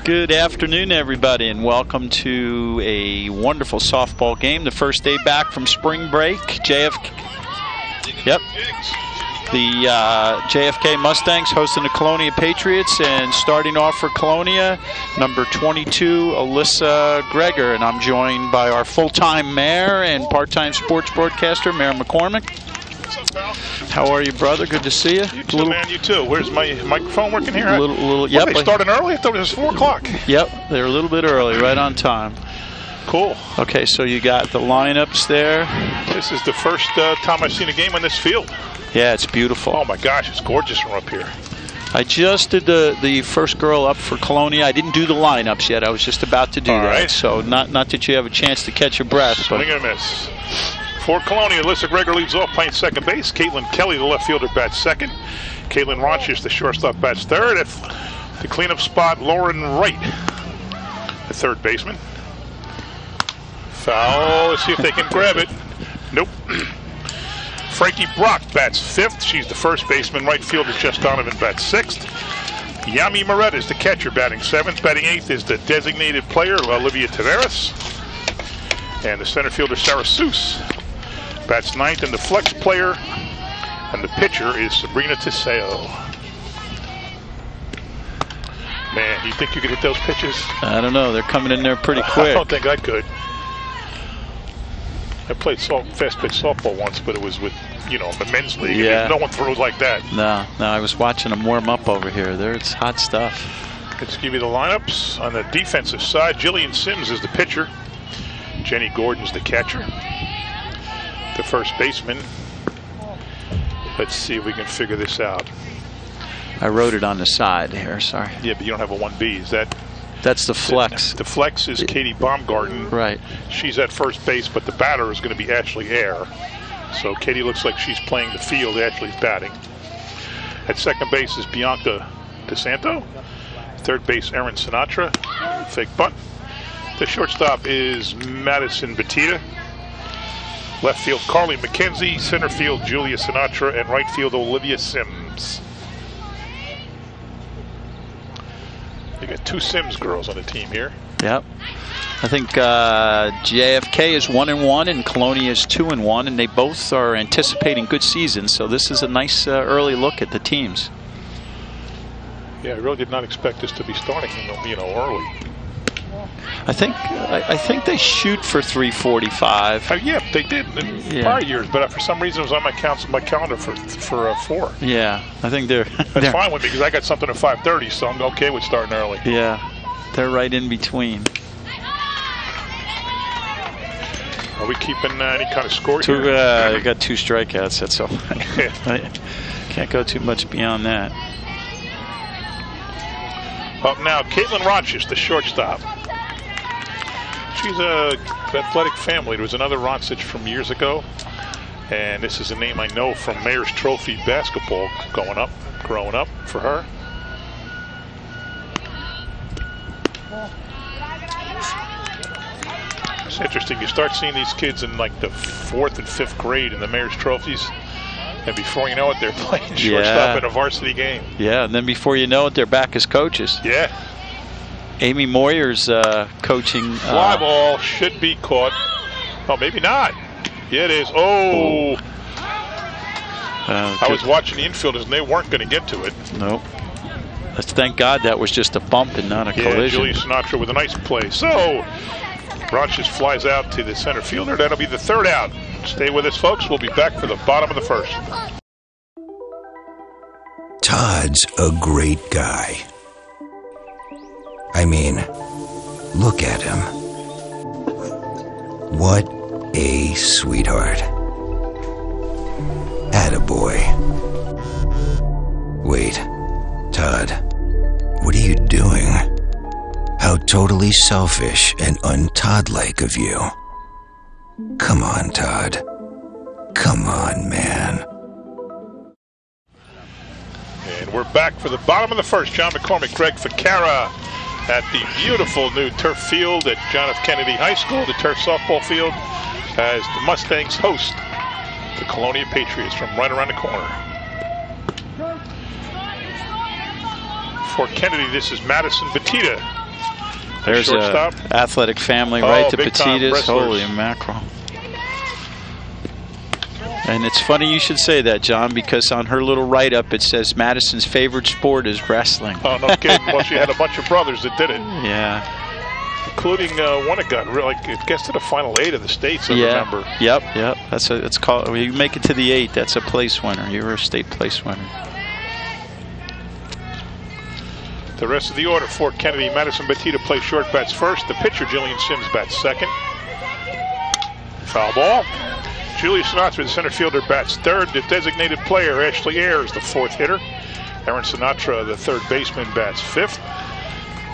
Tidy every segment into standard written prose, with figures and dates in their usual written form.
Good afternoon, everybody, and welcome to a wonderful softball game. The first day back from spring break. JFK. Yep. The JFK Mustangs hosting the Colonia Patriots, and starting off for Colonia, number 22, Alyssa Gregor, and I'm joined by our full-time mayor and part-time sports broadcaster, Mayor McCormick. How are you, brother? Good to see you. You too, man. You too. Where's my microphone working here? Yep. They started early? I thought it was 4 o'clock. Yep, they're a little bit early, right on time. Cool. Okay, so you got the lineups there. This is the first time I've seen a game on this field. Yeah, it's beautiful. Oh my gosh, it's gorgeous from up here. I just did the first girl up for Colonia. I didn't do the lineups yet. I was just about to do that. Right. So not that you have a chance to catch your breath. Swing and a miss. For Colonia, Alyssa Gregor leads off playing second base. Caitlin Kelly, the left fielder, bats second. Caitlin Ronchis, the shortstop, bats third. At the cleanup spot, Lauren Wright, the third baseman. Foul. Let's see if they can grab it. Nope. Frankie Brock bats fifth. She's the first baseman. Right fielder Jess Donovan bats sixth. Yami Moretta is the catcher, batting seventh. Batting eighth is the designated player, Olivia Tavares. And the center fielder, Sarah Seuss, bats ninth. And the flex player and the pitcher is Sabrina Tiseo. Man, you think you could hit those pitches? I don't know. They're coming in there pretty quick. I don't think I could. I played fast-pitch softball once, but it was with, the men's league. Yeah. No one throws like that. No, I was watching them warm up over here. It's hot stuff. Let's give you the lineups. On the defensive side, Jillian Sims is the pitcher. Jenny Gordon's the catcher. The first baseman. Let's see if we can figure this out. I wrote it on the side here, sorry. Yeah, but you don't have a 1B. Is that... That's the flex. The flex is Katie Baumgarten. Right. She's at first base, but the batter is going to be Ashley Ayer. So Katie looks like she's playing the field. Ashley's batting. At second base is Bianca DeSanto. Third base, Erin Sinatra. Fake bunt. The shortstop is Madison Batita. Left field, Carly McKenzie. Center field, Julia Sinatra. And right field, Olivia Sims. You got 2 Sims girls on the team here. Yep. I think JFK is 1-1 and Colonia is 2-1, and they both are anticipating good seasons. So this is a nice early look at the teams. Yeah, I really did not expect this to be starting, early. I think they shoot for 3:45. Yeah, they did in prior years, but for some reason it was on my calendar for 4. Yeah, I think they're fine with me because I got something at 5:30, so I'm okay with starting early. Yeah, they're right in between. Are we keeping any kind of score here? They got 2 strikeouts. That's all. I can't go too much beyond that. Up now, Caitlin Ronchis, the shortstop. She's a athletic family. There was another Roncich from years ago, and this is a name I know from Mayor's Trophy basketball growing up for her. It's interesting. You start seeing these kids in like the 4th and 5th grade in the Mayor's Trophies, and before you know it, they're playing shortstop in a varsity game. Yeah, and then before you know it, they're back as coaches. Yeah. Amy Moyer's coaching. Fly ball should be caught. Oh, maybe not. Yeah, it is. Oh. I was watching the infielders, and they weren't going to get to it. Nope. Let's thank God that was just a bump and not a collision. Julia Sinatra with a nice play. So, Ronchis flies out to the center fielder. That'll be the 3rd out. Stay with us, folks. We'll be back for the bottom of the 1st. Todd's a great guy. I mean, look at him. What a sweetheart. Attaboy. Wait, Todd, what are you doing? How totally selfish and un-Todd-like of you. Come on, Todd. Come on, man. And we're back for the bottom of the 1st. John McCormick, Greg Ficara at the beautiful new turf field at John F. Kennedy High School, the turf softball field, as the Mustangs host the Colonia Patriots from right around the corner. For Kennedy, this is Madison Batita, There's shortstop. A athletic family right to Petitas. Holy mackerel. And it's funny you should say that, John, because on her little write-up it says Madison's favorite sport is wrestling. Oh, no kidding. Well, she had a bunch of brothers that did it. Yeah. Including one that got really, it gets to the final 8 of the states, I remember. Yep. It's called, when you make it to the 8, that's a place winner. You were a state place winner. The rest of the order: Fort Kennedy, Madison Batita plays short, bats first. The pitcher, Jillian Sims, bats second. Foul ball. Julia Sinatra, the center fielder, bats third. The designated player, Ashley Ayers, the fourth hitter. Aaron Sinatra, the third baseman, bats fifth.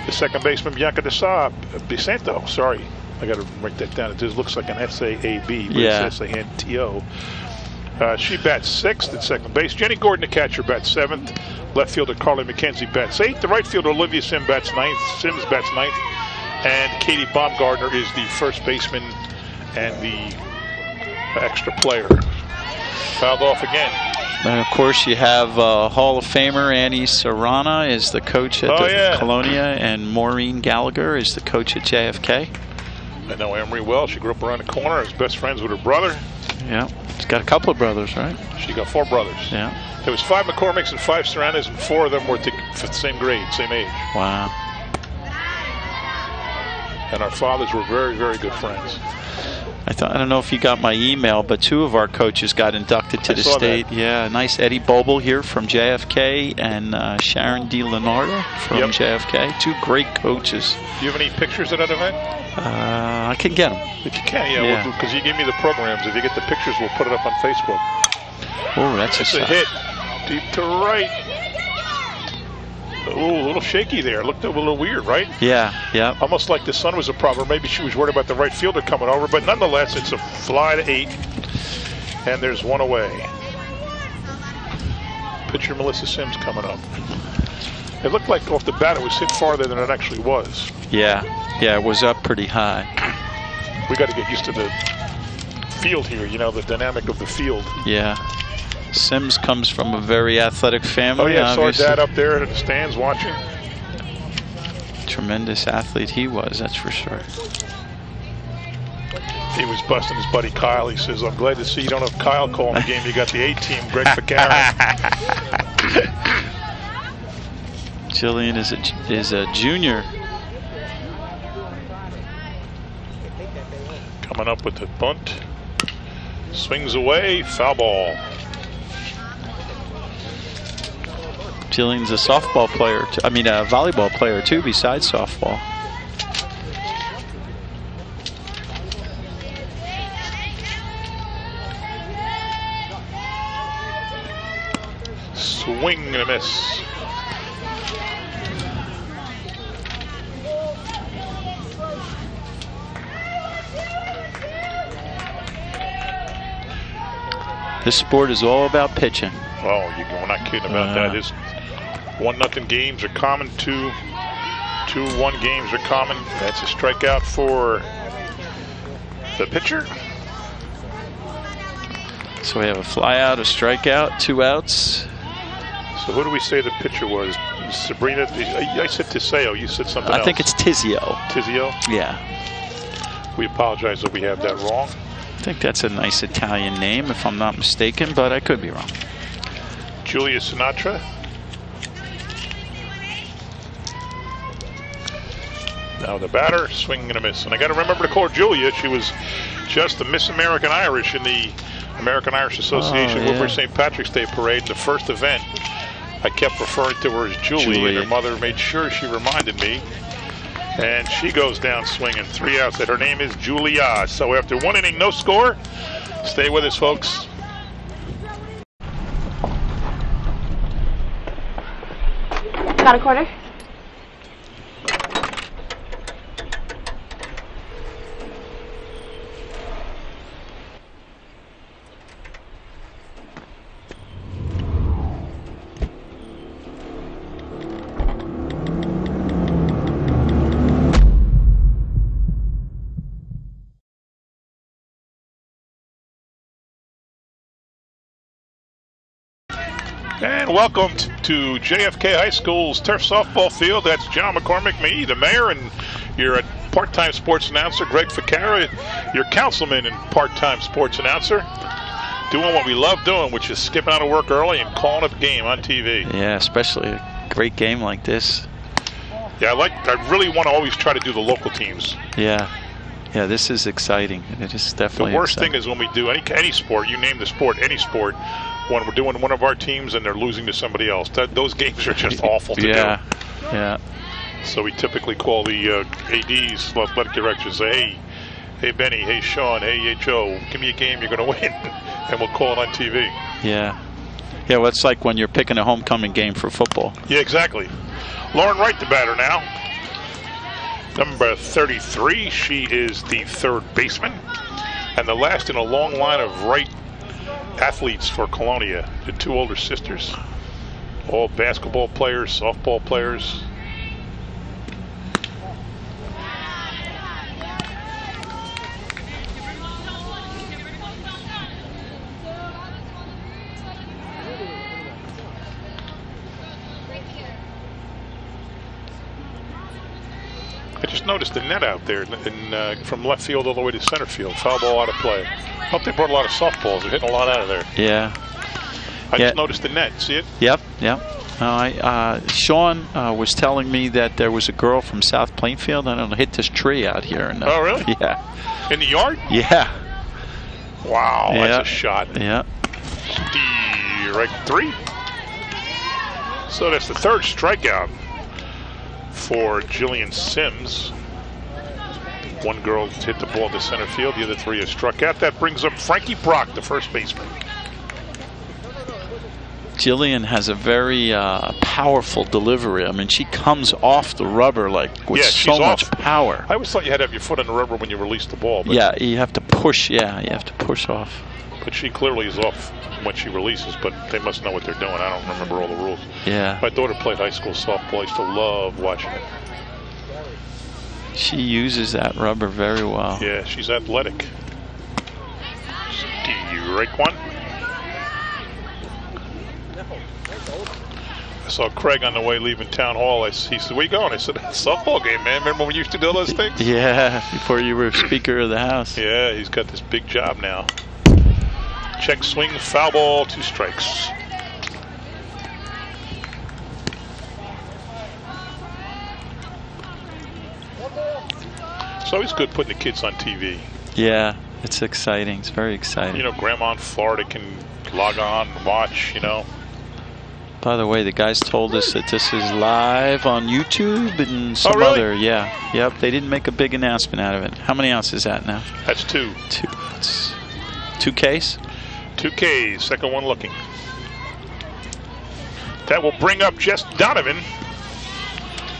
The second baseman, Bianca DeSanto. Sorry, I got to write that down. It just looks like an S-A-A-B, but it's S-A-N-T-O. She bats sixth at second base. Jenny Gordon, the catcher, bats seventh. Left fielder Carly McKenzie bats eighth. The right fielder Olivia Sims bats ninth. And Katie Baumgartner is the first baseman and the extra player. Fouled off again. And of course you have Hall of Famer Annie Serrana is the coach at Colonia, and Maureen Gallagher is the coach at JFK. I know Emery well. She grew up around the corner. Is best friends with her brother. Yeah, she's got a couple of brothers, right? She got 4 brothers. Yeah. There was 5 McCormicks and 5 Serranas, and 4 of them were the same grade, same age. Wow. And our fathers were very, very good friends. I don't know if you got my email, but 2 of our coaches got inducted to the state. That. Yeah, nice Eddie Boble here from JFK and Sharon DiLeonardo from JFK. 2 great coaches. Do you have any pictures of that event? I can get them. If you can, because you gave me the programs. If you get the pictures, we'll put it up on Facebook. Oh, that's a hit. Deep to right. Oh, a little shaky there. Looked a little weird, right? Yeah. Almost like the sun was a problem. Maybe she was worried about the right fielder coming over, but nonetheless, it's a fly to 8, and there's 1 away. Pitcher Melissa Sims coming up. It looked like off the bat it was hit farther than it actually was. Yeah, it was up pretty high. We got to get used to the field here, the dynamic of the field. Yeah. Sims comes from a very athletic family. Oh yeah, saw Dad up there in the stands watching. Tremendous athlete he was, that's for sure. He was busting his buddy Kyle. He says, "I'm glad to see you don't have Kyle calling the game. You got the A-team, Greg Ficarin." Jillian is a junior. Coming up with the bunt. Swings away, foul ball. Jillian's a softball player, a volleyball player too, besides softball. Swing and a miss. This sport is all about pitching. Oh, we're not kidding about that. This 1-0 games are common. 2-1 games are common. That's a strikeout for the pitcher. So we have a fly out, a strikeout, 2 outs. So who do we say the pitcher was? Sabrina? I said Tiseo. You said something else. I think it's Tizio. Tizio? Yeah. We apologize if we have that wrong. I think that's a nice Italian name, if I'm not mistaken, but I could be wrong. Julia Sinatra. Now the batter, swing and a miss. And I got to remember to call her Julia. She was just the Miss American Irish in the American Irish Association Woodbury St. Patrick's Day Parade. In the first event, I kept referring to her as Julie. And her mother made sure she reminded me. And she goes down swinging, 3 outs. And her name is Julia. So after 1 inning, no score. Stay with us, folks. Got a quarter? And welcome to JFK High School's turf softball field. That's John McCormick, me, the mayor, and You're a part-time sports announcer, Greg Ficara. You're councilman and part-time sports announcer. Doing what we love doing, which is skipping out of work early and calling up a game on TV. Yeah, especially a great game like this. Yeah, I really want to always try to do the local teams. Yeah. Yeah, this is exciting. It is definitely the worst exciting. thing is when we do any sport, you name the sport, any sport, when we're doing one of our teams and they're losing to somebody else. Those games are just awful to do. Yeah. So we typically call the ADs, athletic directors, say, hey Benny, hey Sean, hey Joe, give me a game you're going to win, and we'll call it on TV. Yeah. Yeah, well, it's like when you're picking a homecoming game for football. Yeah, exactly. Lauren Wright, the batter now. Number 33, she is the third baseman. And the last in a long line of Wright athletes for Colonia. The two older sisters. All basketball players, softball players. I just noticed the net out there from left field all the way to center field. Foul ball out of play. I hope they brought a lot of softballs. They're hitting a lot out of there. Yeah. I just noticed the net. See it? Yep. Sean was telling me that there was a girl from South Plainfield, I don't know, hit this tree out here. And, oh, really? Yeah. In the yard? Yeah. Wow, that's a shot. Yeah. Right, 3. So that's the third strikeout for Jillian Sims. One girl hit the ball to center field. The other 3 have struck out. That brings up Frankie Brock, the first baseman. Jillian has a very powerful delivery. I mean, she comes off the rubber like with so much power. I always thought you had to have your foot on the rubber when you release the ball. But yeah, you have to push. Yeah, you have to push off. But she clearly is off when she releases, but they must know what they're doing. I don't remember all the rules. Yeah. My daughter played high school softball. I used to love watching it. She uses that rubber very well. Yeah, she's athletic. Strike 1. I saw Craig on the way leaving town hall. He said, "Where you going?" I said, "Softball game, man. Remember when we used to do those things?" Yeah, before you were Speaker of the House. Yeah, he's got this big job now. Check swing, foul ball, 2 strikes. It's always good putting the kids on TV. Yeah, it's exciting. It's very exciting. You know, Grandma in Florida can log on and watch, you know. By the way, the guys told us that this is live on YouTube and some other. Yeah. Yep, they didn't make a big announcement out of it. How many ounces is that now? That's 2. 2. It's 2 Ks? 2 Ks, second one looking. That will bring up Jess Donovan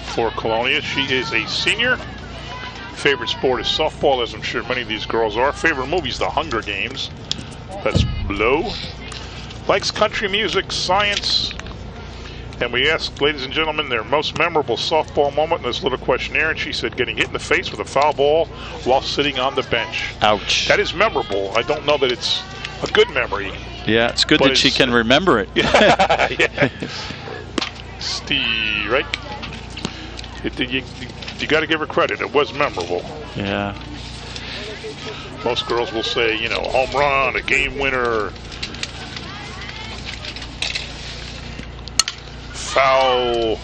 for Colonia. She is a senior. Favorite sport is softball, as I'm sure many of these girls are. Favorite movie is The Hunger Games. That's Blow. Likes country music, science. And we asked, ladies and gentlemen, their most memorable softball moment in this little questionnaire, and she said getting hit in the face with a foul ball while sitting on the bench. Ouch. That is memorable. I don't know that it's a good memory. Yeah, it's good that she can remember it. Yeah. Right? You got to give her credit. It was memorable. Yeah. Most girls will say, you know, home run, a game winner, foul.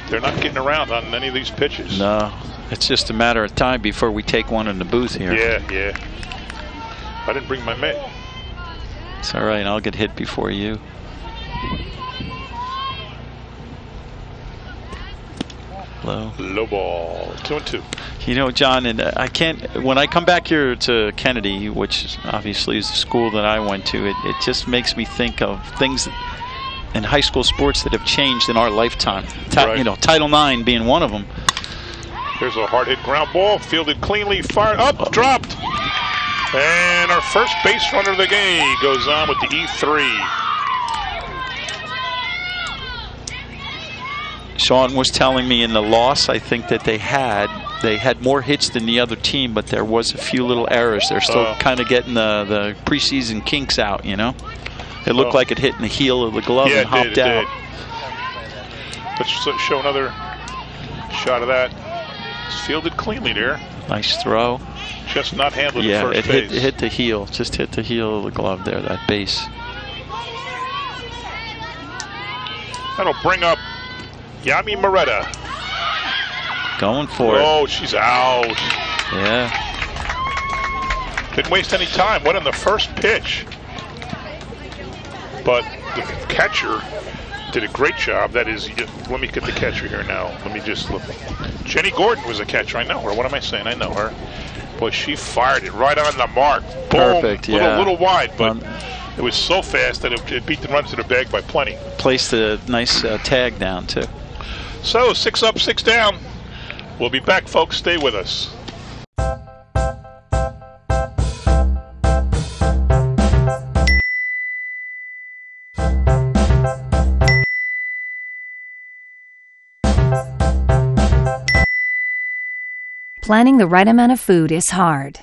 They're not getting around on any of these pitches. No, it's just a matter of time before we take one in the booth here. Yeah. I didn't bring my mitt. It's all right. I'll get hit before you. Low ball. 2-2. You know, John, and I can't. When I come back here to Kennedy, which obviously is the school that I went to, it just makes me think of things in high school sports that have changed in our lifetime. You know, Title IX being one of them. There's a hard hit ground ball, fielded cleanly, fired up, dropped, and our first base runner of the game goes on with the E3. Sean was telling me in the loss, I think that they had more hits than the other team, but there was a few little errors. They're still kind of getting the preseason kinks out, you know. It looked like it hit in the heel of the glove and hopped out. Let's show another shot of that. It's fielded cleanly there. Nice throw. Just not handled at Yeah, first base. it hit the heel. Just hit the heel of the glove there, that base. That'll bring up Yami Moretta. Going for it. Oh, she's out. Yeah. Didn't waste any time. Went on the first pitch. But the catcher did a great job. That is, let me get the catcher here now. Let me just look. Jenny Gordon was a catcher. I know her. What am I saying? I know her. Boy, she fired it right on the mark. Boom. Perfect, yeah. A little wide, but it was so fast that it beat the run to the bag by plenty. Placed a nice tag down, too. So, 6 up, 6 down. We'll be back, folks. Stay with us. Planning the right amount of food is hard.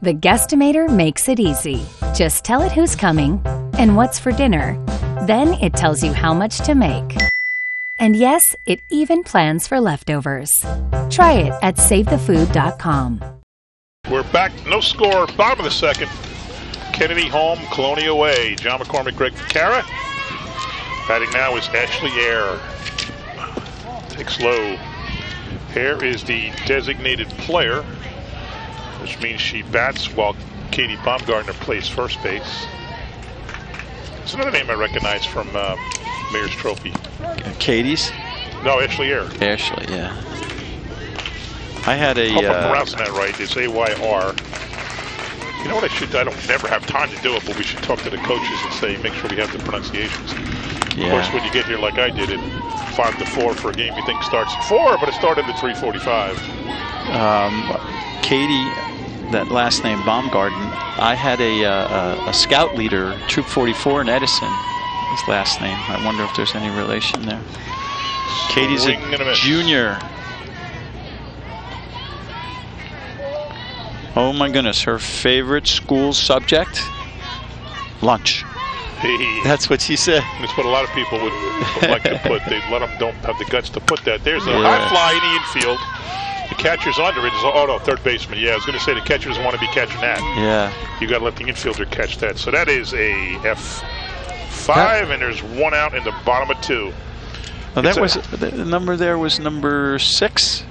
The Guestimator makes it easy. Just tell it who's coming and what's for dinner. Then it tells you how much to make. And yes, it even plans for leftovers. Try it at SaveTheFood.com. We're back. No score. Bottom of the second. Kennedy home, Colonia away. John McCormick, Greg Ficara. Batting now is Ashley Ayer. Takes low. Ayer is the designated player, which means she bats while Katie Baumgartner plays first base. It's another name I recognize from Mayor's Trophy. Katie's? No, Ashley Ayer. Ashley, yeah. I had a... Hope I'm pronouncing that right. It's A-Y-R. You know what I should... I don't never have time to do it, but we should talk to the coaches and say, make sure we have the pronunciations. Yeah. Of course, when you get here like I did at 5 to 4 for a game you think starts at 4, but it started at 3:45. Katie, that last name Baumgarten, I had a scout leader, Troop 44 in Edison, his last name. I wonder if there's any relation there. Katie's a junior. Oh my goodness, her favorite school subject? Lunch. Hey. That's what she said. That's what a lot of people would like to put. They let them don't have the guts to put that. There's a high fly in the infield. The catcher's under it. Oh no, third baseman. Yeah, I was going to say the catcher doesn't want to be catching that. Yeah. You got to let the infielder catch that. So that is a F5, and there's one out in the bottom of 2. Now that was the number there was number 6.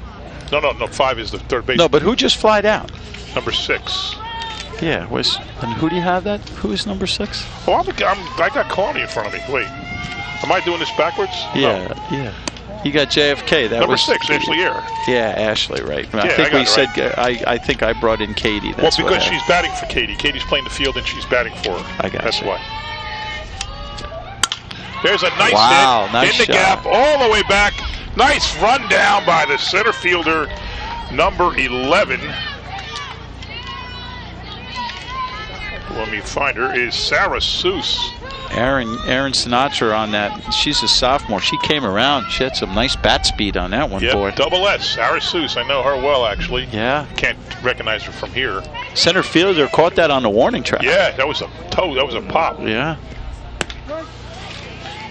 No, 5 is the third baseman. No, but who just flied out? Number 6. Yeah, and who do you have that? Who's number 6? Oh, I got Colonia in front of me. Wait, am I doing this backwards? Yeah, no. Yeah. You got JFK. That number was 6, Ashley Ayer. Yeah, Ashley, right. Yeah, I think we said. Right. I think I brought in Katie. That's well, because she's batting for Katie. Katie's playing the field and she's batting for her. I got That's you. why. There's a nice hit nice in the gap all the way back. Nice run down by the center fielder, number 11. Let me find her. Is Sarah Seuss. Aaron Sinatra on that. She's a sophomore. She came around. She had some nice bat speed on that one, boy. Double S. Sarah Seuss. I know her well, actually. Yeah. Can't recognize her from here. Center fielder caught that on the warning track. Yeah, that was a toe. That was a pop. Yeah.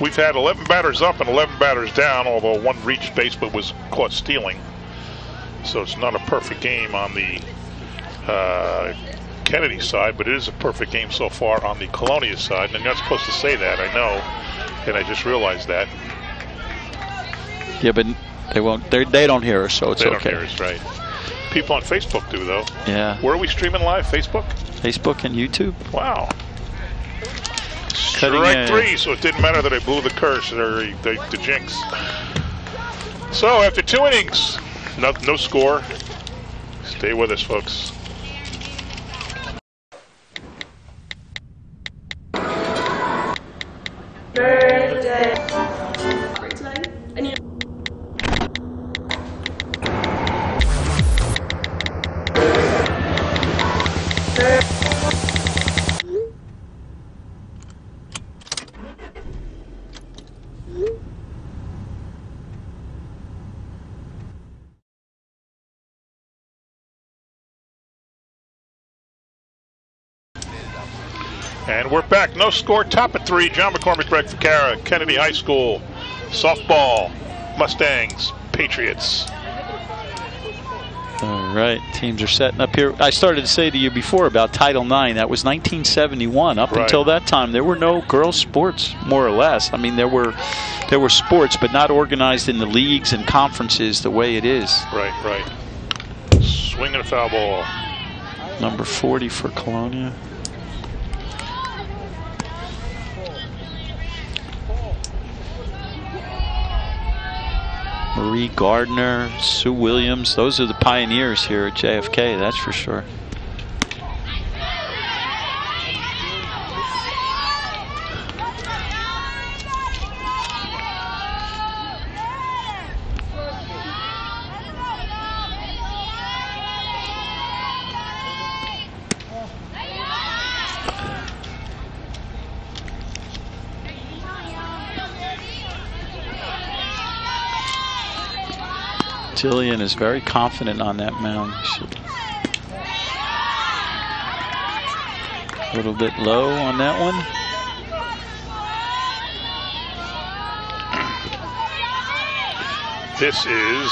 We've had 11 batters up and 11 batters down, although one reached base but was caught stealing. So it's not a perfect game on the Kennedy side, but it is a perfect game so far on the Colonia side. And you're not supposed to say that, I know, and I just realized that. Yeah, but they won't. They don't hear us, so it's okay. They don't hear us, right? People on Facebook do, though. Yeah. Where are we streaming live? Facebook? Facebook and YouTube. Wow. Strike 3, so it didn't matter that I blew the curse or the jinx. So after 2 innings, no score. Stay with us, folks. Birthday. And you And we're back. No score. Top of 3. John McCormick, Greg Ficara, Kennedy High School. Softball. Mustangs. Patriots. right. Teams are setting up here. I started to say to you before about Title IX. That was 1971. Up until that time, there were no girls' sports, more or less. I mean, there were sports, but not organized in the leagues and conferences the way it is. Right, right. Swinging a foul ball. Number 40 for Colonia. Marie Gardner, Sue Williams, those are the pioneers here at JFK, that's for sure. Jillian is very confident on that mound. A little bit low on that one. This is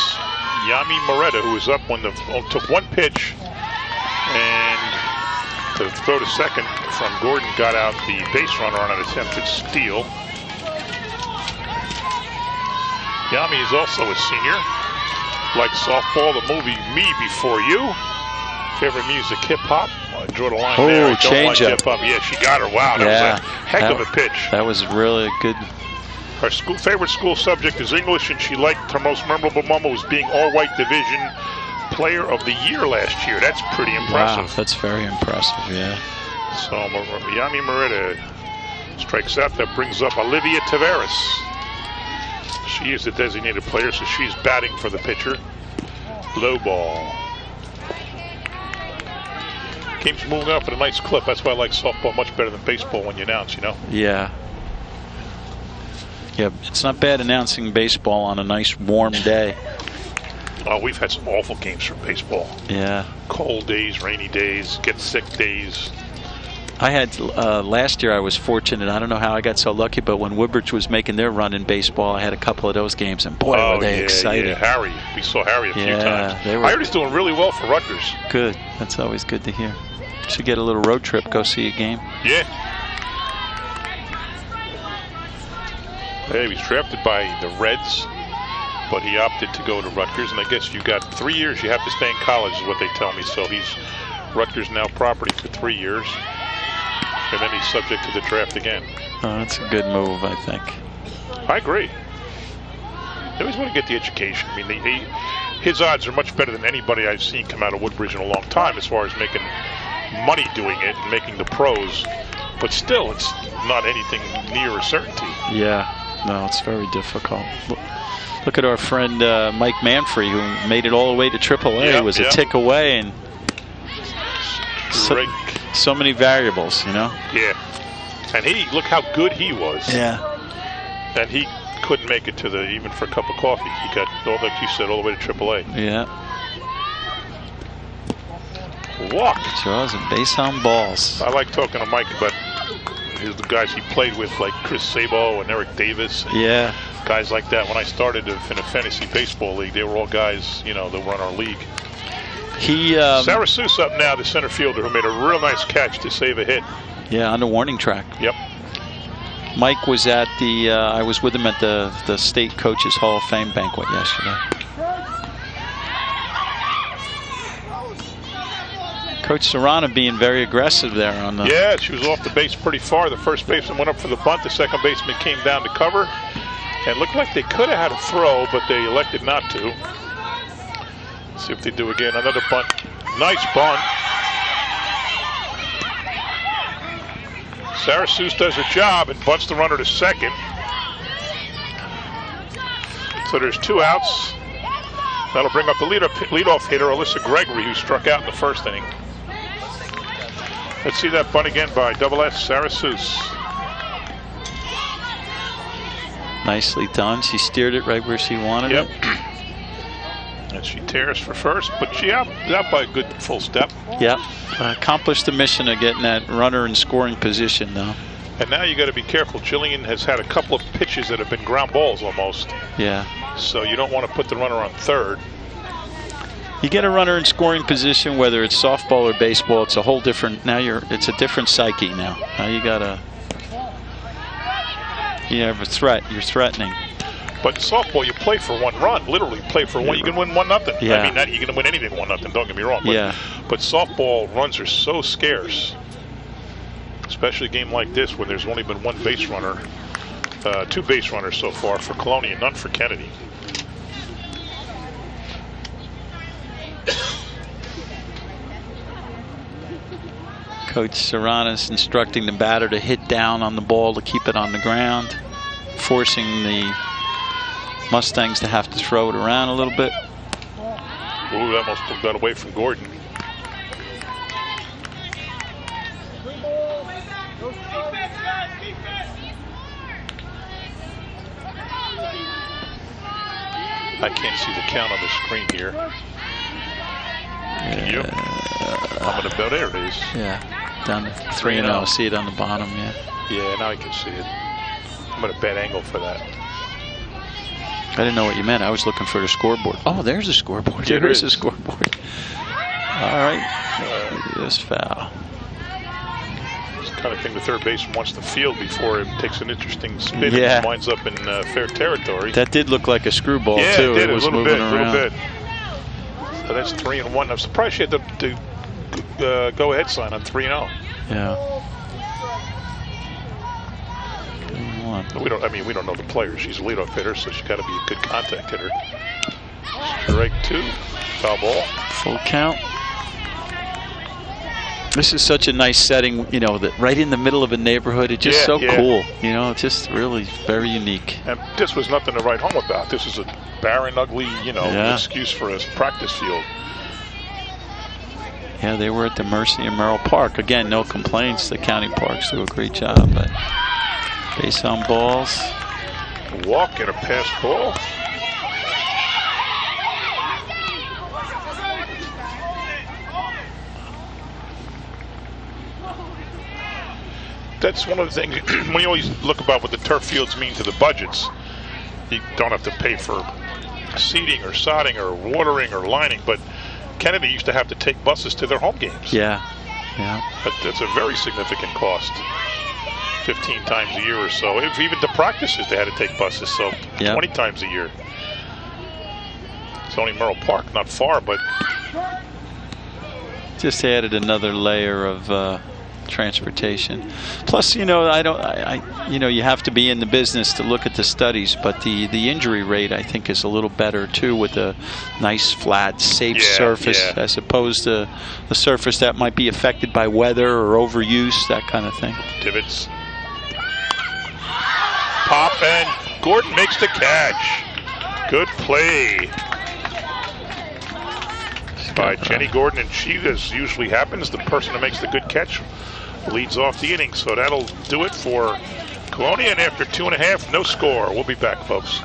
Yami Moretta, who was up when took one pitch and to throw to second from Gordon, got out the base runner on an attempted steal. Yami is also a senior. Like softball, the movie Me Before You. Favorite music, hip-hop. Draw the line there. Change up. Yeah, she got her. Wow, that was a heck of a pitch. That was really good. Her favorite school subject is English, and she liked her most memorable moment was being all-white division player of the year last year. That's pretty impressive. Wow, that's very impressive, yeah. So Yami Moretta strikes out. That brings up Olivia Tavares. She is the designated player, so she's batting for the pitcher. Low ball. Game's moving up at a nice clip. That's why I like softball much better than baseball when you announce, you know? Yeah. Yeah, it's not bad announcing baseball on a nice warm day. Oh, we've had some awful games for baseball. Yeah. Cold days, rainy days, get sick days. I had last year. I was fortunate. I don't know how I got so lucky, but when Woodbridge was making their run in baseball, I had a couple of those games, and boy, were they excited! Yeah, Harry, we saw Harry a few times. I heard he's doing really well for Rutgers. Good. That's always good to hear. Should get a little road trip, go see a game. Yeah. Hey, he was drafted by the Reds, but he opted to go to Rutgers, and I guess you got 3 years. You have to stay in college, is what they tell me. So he's Rutgers now property for 3 years. And then he's subject to the draft again. Oh, that's a good move, I think. I agree. They always want to get the education. I mean, his odds are much better than anybody I've seen come out of Woodbridge in a long time as far as making money doing it and making the pros. But still, it's not anything near a certainty. Yeah, no, it's very difficult. Look at our friend Mike Manfrey, who made it all the way to AAA. He was a tick away, and so many variables, you know? Yeah. And look how good he was. Yeah. And he couldn't make it to even for a cup of coffee. He got, like you said, all the way to AAA. Yeah. Walk. Draws and base on balls. I like talking to Mike about the guys he played with, like Chris Sabo and Eric Davis. And guys like that. When I started in a fantasy baseball league, they were all guys, you know, that were in our league. Sarah Seuss up now, the center fielder, who made a real nice catch to save a hit. Yeah, on the warning track. Yep. Mike was at I was with him at the State Coaches Hall of Fame banquet yesterday. Coach Serrana being very aggressive there on the... Yeah, she was off the base pretty far. The first baseman went up for the bunt. The second baseman came down to cover. And it looked like they could have had a throw, but they elected not to. See if they do again. Another bunt. Nice bunt. Sarah Seuss does her job and bunts the runner to second. So there's 2 outs. That'll bring up the leadoff hitter, Alyssa Gregory, who struck out in the first inning. Let's see that bunt again by Double S, Sarah Seuss. Nicely done. She steered it right where she wanted it. And she tears for first, but she out by a good full step. Yeah, accomplished the mission of getting that runner in scoring position, though. And now you got to be careful. Jillian has had a couple of pitches that have been ground balls almost. Yeah. So you don't want to put the runner on third. You get a runner in scoring position, whether it's softball or baseball, it's a whole different, it's a different psyche now. Now you have a threat, you're threatening. But softball, you play for 1 run, literally play for one. You can win 1-0. Yeah. I mean, you can win anything 1-0, don't get me wrong. But, yeah. But softball runs are so scarce, especially a game like this when there's only been 1 base runner, 2 base runners so far for Colonia, none for Kennedy. Coach Serrana's instructing the batter to hit down on the ball to keep it on the ground, forcing the Mustangs to have to throw it around a little bit. Ooh, that almost took that away from Gordon. I can't see the count on the screen here. Can you? I'm going to bet there it is. Yeah, down to 3-0. See it on the bottom, yeah. Yeah, now I can see it. I'm going to bet angle for that. I didn't know what you meant. I was looking for the scoreboard. Oh, there's a scoreboard. Yeah, there is a scoreboard. All right. Look at this foul. It's the kind of thing the third baseman wants to field before it takes an interesting spin Yeah. and winds up in fair territory. That did look like a screwball, yeah, too. It did, was a little moving bit, around. a little bit. So that's 3-1. I'm surprised she had to go ahead sign on 3-0. Yeah. We don't know the player. She's a leadoff hitter, so she's got to be a good contact hitter. Strike 2, foul ball. Full count. This is such a nice setting, that right in the middle of a neighborhood. It's just cool. It's just really very unique. And this was nothing to write home about. This is a barren, ugly, excuse for a practice field. Yeah, they were at the Mercy and Merrill Park. Again, no complaints. The county parks do a great job, but base on balls. A walk and a pass ball. That's one of the things when you always look about what the turf fields mean to the budgets. You don't have to pay for seeding or sodding or watering or lining, but Kennedy used to have to take buses to their home games. Yeah. That's a very significant cost. 15 times a year or so. If even to practices, they had to take buses, so 20 times a year. It's only Merrill Park, not far, but just added another layer of transportation. Plus, you have to be in the business to look at the studies, but the injury rate, I think, is a little better too, with a nice flat safe surface as opposed to the surface that might be affected by weather or overuse, that kind of thing. Divots. Pop, and Gordon makes the catch. Good play by Jenny Gordon, and she, as usually happens, the person who makes the good catch leads off the inning. So that'll do it for Colonia, and after 2.5, no score. We'll be back, folks.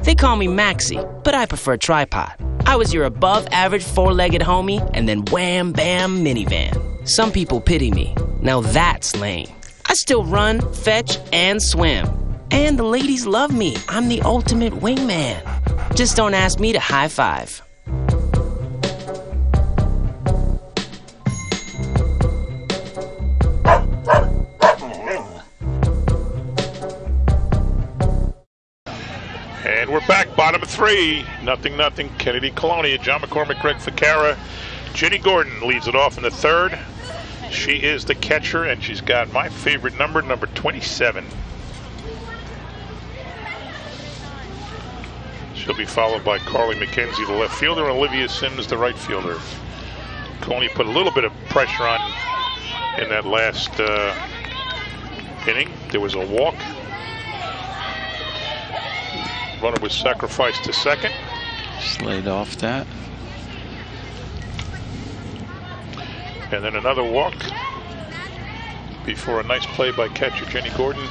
They call me Maxie, but I prefer tripod. I was your above-average four-legged homie, and then wham, bam, minivan. Some people pity me. Now that's lame. I still run, fetch, and swim. And the ladies love me. I'm the ultimate wingman. Just don't ask me to high five. And we're back, bottom of 3. 0-0, Kennedy Colonia. John McCormick, Greg Ficarra. Jenny Gordon leads it off in the third. She is the catcher, and she's got my favorite number 27. She'll be followed by Carly McKenzie, the left fielder, and Olivia Simmons, the right fielder. Coney put a little bit of pressure on in that last inning. There was a walk. Runner was sacrificed to second. Slayed off that. And then another walk before a nice play by catcher Jenny Gordon.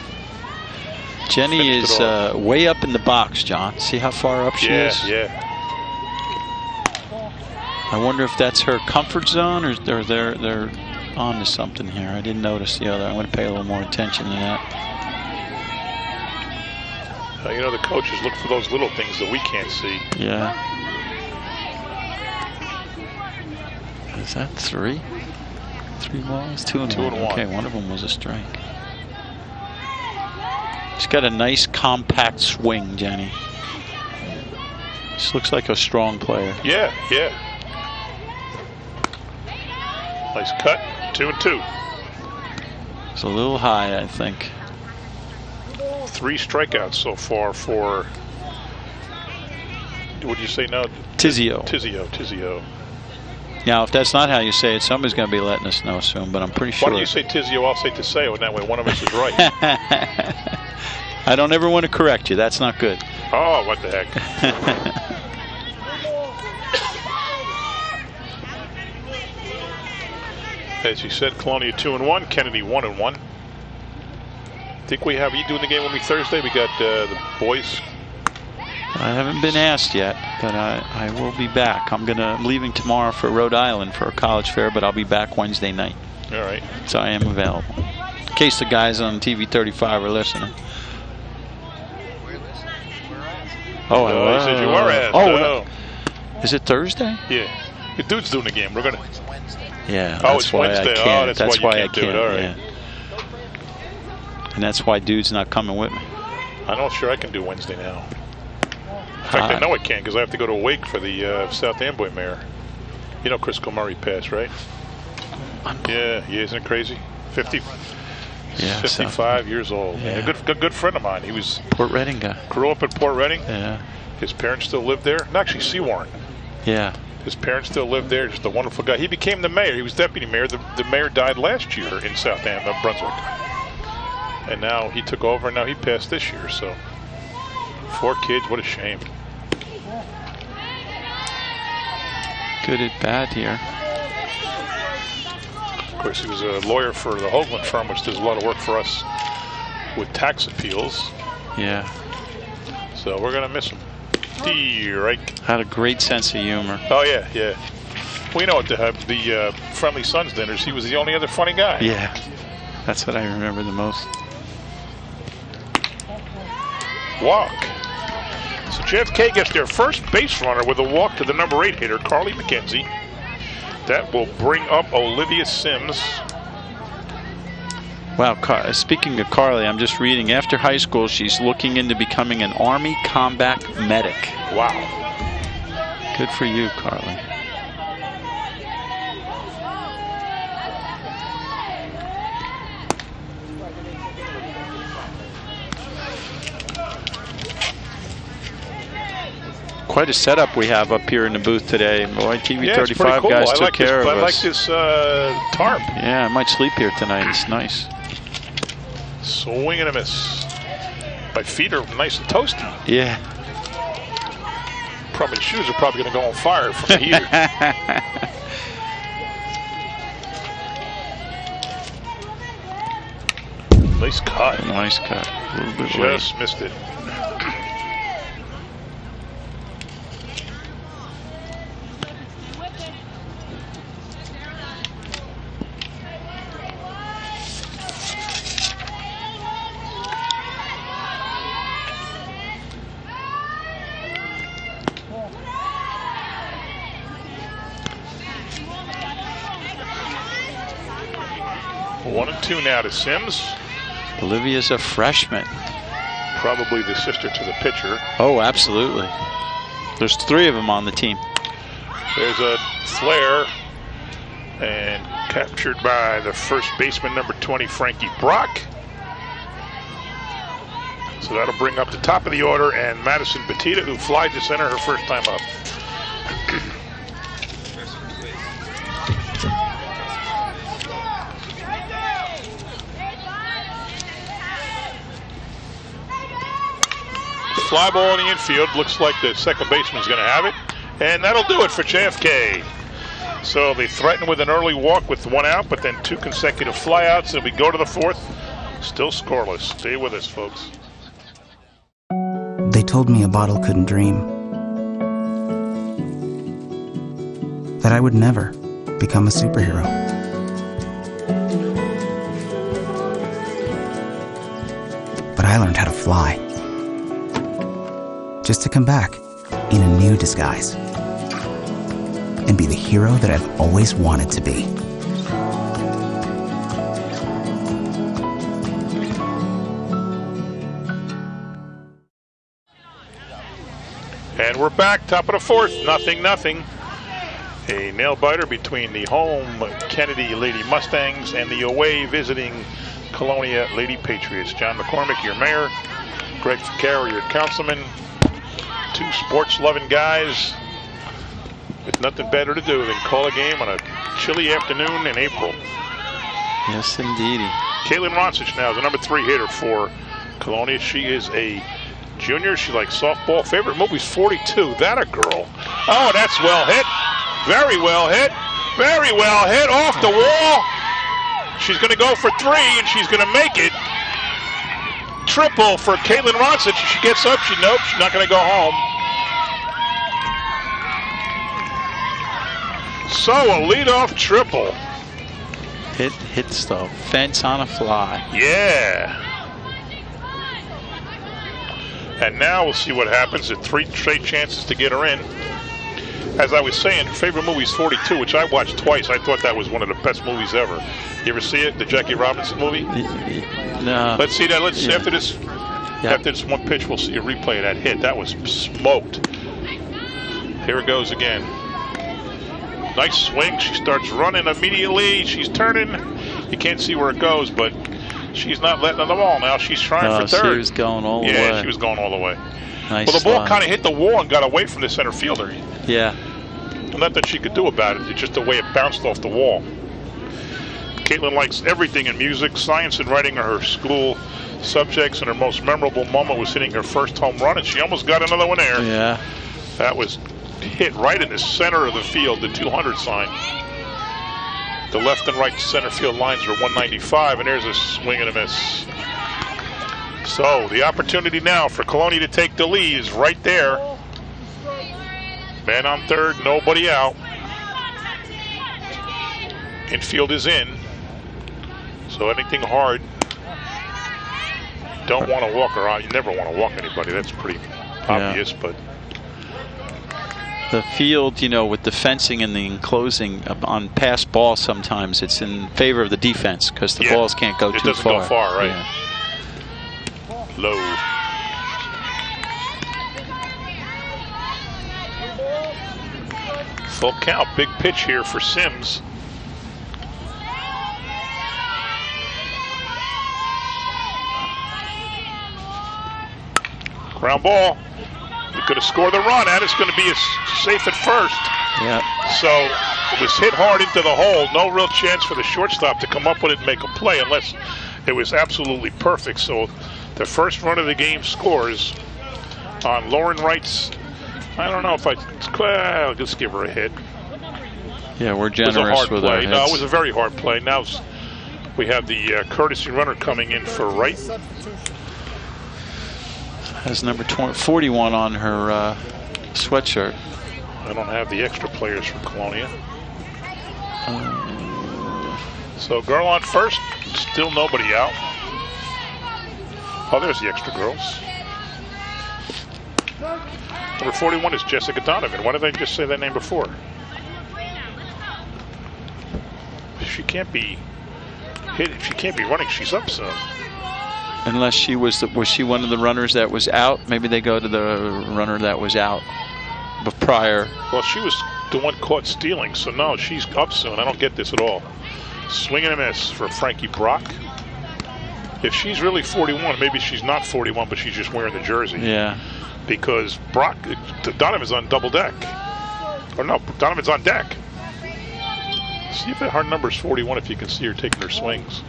Jenny is way up in the box, John. See how far up she is? Yeah. I wonder if that's her comfort zone, or they're on to something here. I didn't notice the other. I'm going to pay a little more attention to that. The coaches look for those little things that we can't see. Yeah. Is that 3? 3 balls? 2 and 1. Okay, one of them was a strike. She's got a nice compact swing, Jenny. This looks like a strong player. Yeah. Nice cut. 2 and 2. It's a little high, I think. 3 strikeouts so far for, what did you say now? Tizio. Now, if that's not how you say it, somebody's going to be letting us know soon, but I'm pretty sure. Why don't you say Tizio, I'll say Tiseo, and that way one of us is right. I don't ever want to correct you. That's not good. Oh, what the heck. As you said, Colonia 2 and 1, Kennedy 1 and 1. Think we have, are you doing the game with me Thursday? We got the boys. I haven't been asked yet, but I will be back. I'm leaving tomorrow for Rhode Island for a college fair, but I'll be back Wednesday night. All right. So I am available. In case the guys on TV 35 are listening. Oh, he said you were asked. Oh, is it Thursday? Yeah. The dude's doing the game. We're going to. Yeah. Oh, it's Wednesday. That's why you can't do it. All right. Yeah. And that's why dude's not coming with me. I'm not sure I can do Wednesday now. In fact, I know I can't because I have to go to a wake for the South Amboy Mayor. You know Chris Comurry passed, right? Yeah, isn't it crazy? 55 years old. Yeah. A good friend of mine. He was Port Reading guy. Grew up in Port Reading. Yeah. His parents still live there. And actually, Seawarren. Yeah. His parents still live there. Just a wonderful guy. He became the mayor. He was deputy mayor. The mayor died last year in South Amboy, Brunswick. And now he took over, and now he passed this year. So 4 kids. What a shame. Good at bat here. Of course, he was a lawyer for the Hoagland firm, which does a lot of work for us with tax appeals. Yeah. So we're going to miss him. Right. Had a great sense of humor. Oh, yeah. We know at the Friendly Sons dinners, he was the only other funny guy. Yeah. That's what I remember the most. Walk. So JFK gets their first base runner with a walk to the number 8 hitter, Carly McKenzie. That will bring up Olivia Simmons. Wow, speaking of Carly, I'm just reading. After high school, she's looking into becoming an Army combat medic. Wow. Good for you, Carly. Quite a setup we have up here in the booth today. Boy, TV 35 cool. guys took care of us. I like this tarp. Yeah, I might sleep here tonight. It's nice. Swing and a miss. My feet are nice and toasty. Yeah. Probably the shoes are probably going to go on fire from the heater. Nice cut. Nice cut. A little bit just missed it. One and 2 now to Sims. Olivia's a freshman. Probably the sister to the pitcher. Oh, absolutely. There's 3 of them on the team. There's a flare and captured by the first baseman, number 20, Frankie Brock. So that'll bring up the top of the order, and Madison Batita, who flies to center her first time up. Fly ball in the infield. Looks like the second baseman's going to have it. And that'll do it for JFK. So they threaten with an early walk with 1 out, but then 2 consecutive flyouts, and we go to the 4th. Still scoreless. Stay with us, folks. They told me a bottle couldn't dream. That I would never become a superhero. But I learned how to fly. Just to come back in a new disguise. And and be the hero that I've always wanted to be. And we're back, top of the fourth, 0-0. A nail-biter between the home Kennedy Lady Mustangs and the away visiting Colonia Lady Patriots. John McCormick, your mayor. Greg Ficarra, your councilman. Two sports-loving guys with nothing better to do than call a game on a chilly afternoon in April. Yes, indeedy. Caitlin Ronsich now is the number 3 hitter for Colonia. She is a junior. She likes softball. Favorite movie's 42. That a girl. Oh, that's well hit. Very well hit. Very well hit. Off the wall. She's going to go for 3, and she's going to make it. Triple for Caitlin Ronsich. She gets up. Nope, she's not going to go home. So a leadoff triple. Hits the fence on a fly. Yeah. And now we'll see what happens at 3 straight chances to get her in. As I was saying, her favorite movie is 42, which I watched twice. I thought that was one of the best movies ever. You ever see it, the Jackie Robinson movie? No. Let's see that. Let's see after this. After this one pitch, we'll see a replay of that hit. That was smoked. Here it goes again. Nice swing. She starts running immediately. She's turning. You can't see where it goes, but she's not letting on the ball now. She's trying for third. She was going all the way. Yeah, she was going all the way. Nice. Well, the ball kind of hit the wall and got away from the center fielder. Yeah. Nothing she could do about it. It's just the way it bounced off the wall. Caitlin likes everything in music. Science and writing are her school subjects, and her most memorable moment was hitting her first home run, and she almost got another one there. Yeah. That was hit right in the center of the field, the 200 sign. The left and right center field lines are 195, and there's a swing and a miss. So the opportunity now for Colonia to take the lead is right there. Man on third, nobody out. Infield is in. So anything hard, don't want to walk her out. You never want to walk anybody. That's pretty obvious, but the field, you know, with the fencing and the enclosing on pass ball, sometimes it's in favor of the defense because the balls can't go too far. It doesn't go far, right? Yeah. Low. Full count. Big pitch here for Sims. Ground ball. We could have scored the run, and it's going to be safe at first. Yeah. So it was hit hard into the hole. No real chance for the shortstop to come up with it and make a play unless it was absolutely perfect. So the first run of the game scores on Lauren Wright's. I don't know if I'll just give her a hit. Yeah, we're generous with our hits. No, it was a very hard play. Now we have the courtesy runner coming in for Wright. Has number 41 on her sweatshirt. I don't have the extra players from Colonia. So girl on first, still nobody out. Oh, there's the extra girls. Number 41 is Jessica Donovan. Why did I just say that name before? She can't be hit. She can't be running. She's up soon. Unless she was she one of the runners that was out? Maybe they go to the runner that was out prior. Well, she was the one caught stealing, so no, she's up soon. I don't get this at all. Swing and a miss for Frankie Brock. If she's really 41, maybe she's not 41, but she's just wearing the jersey. Yeah. Because Donovan's on double deck. Or no, Donovan's on deck. See if her number's 41 if you can see her taking her swings.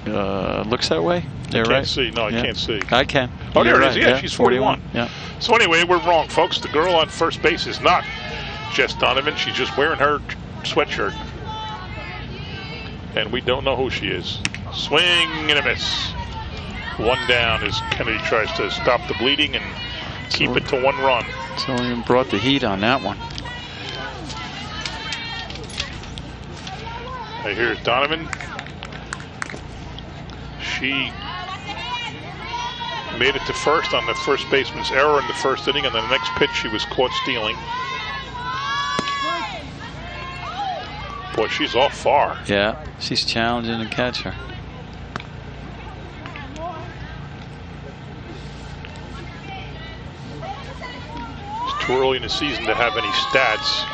Looks that way. I can't see. No, I can't see. I can. Oh, there it is. Yeah, she's 41. Yeah. So anyway, we're wrong, folks. The girl on first base is not Jess Donovan. She's just wearing her sweatshirt. And we don't know who she is. Swing and a miss. One down as Kennedy tries to stop the bleeding and keep it to 1 run. So we brought the heat on that one. Here's Donovan. She made it to first on the first baseman's error in the first inning, and then the next pitch she was caught stealing. Boy, she's off far. Yeah, she's challenging the catcher. It's too early in the season to have any stats.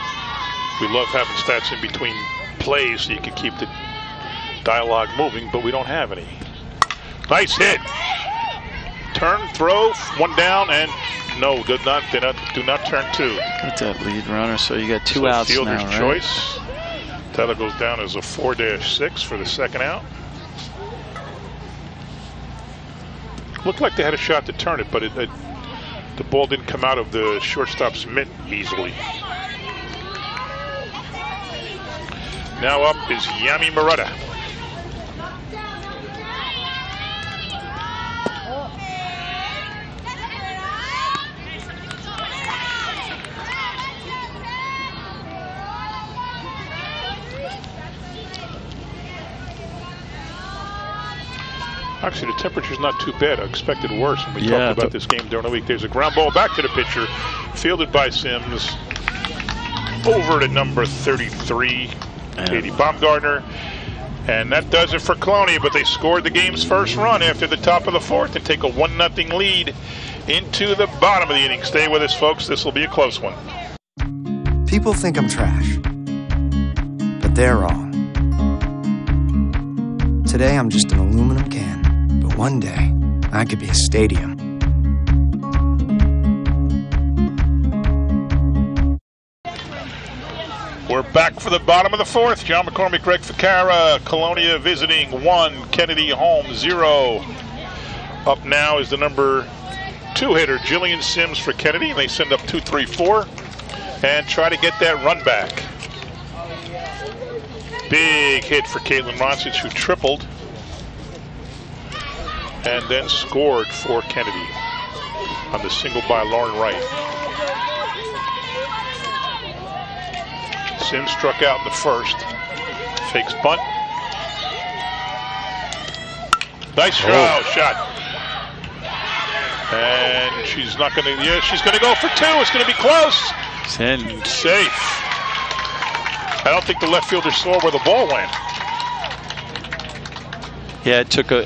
We love having stats in between plays so you can keep the dialogue moving, but we don't have any. Nice hit. Turn, throw, one down, and no, do not turn two. Got that lead runner, so you got two outs now, right? Choice. Tyler goes down as a 4-6 for the second out. Looked like they had a shot to turn it, but the ball didn't come out of the shortstop's mitt easily. Now up is Yami Murata. Actually, the temperature's not too bad. I expected worse when we talked about this game during the week. There's a ground ball back to the pitcher, fielded by Sims. Over to number 33, Katie Baumgartner. And that does it for Colonia, but they scored the game's first run after the top of the fourth and take a 1-0 lead into the bottom of the inning. Stay with us, folks. This will be a close one. People think I'm trash, but they're wrong. Today, I'm just an aluminum can. But one day, I could be a stadium. We're back for the bottom of the fourth. John McCormick, Greg Ficara, Colonia visiting 1, Kennedy home 0. Up now is the number 2 hitter, Jillian Sims for Kennedy. And they send up 2-3-4 and try to get that run back. Big hit for Caitlin Roncic, who tripled and then scored for Kennedy on the single by Lauren Wright. Sims struck out in the first. Fakes bunt. Nice shot. And she's not going to, she's going to go for 2. It's going to be close. Safe. I don't think the left fielder saw where the ball went. Yeah, it took a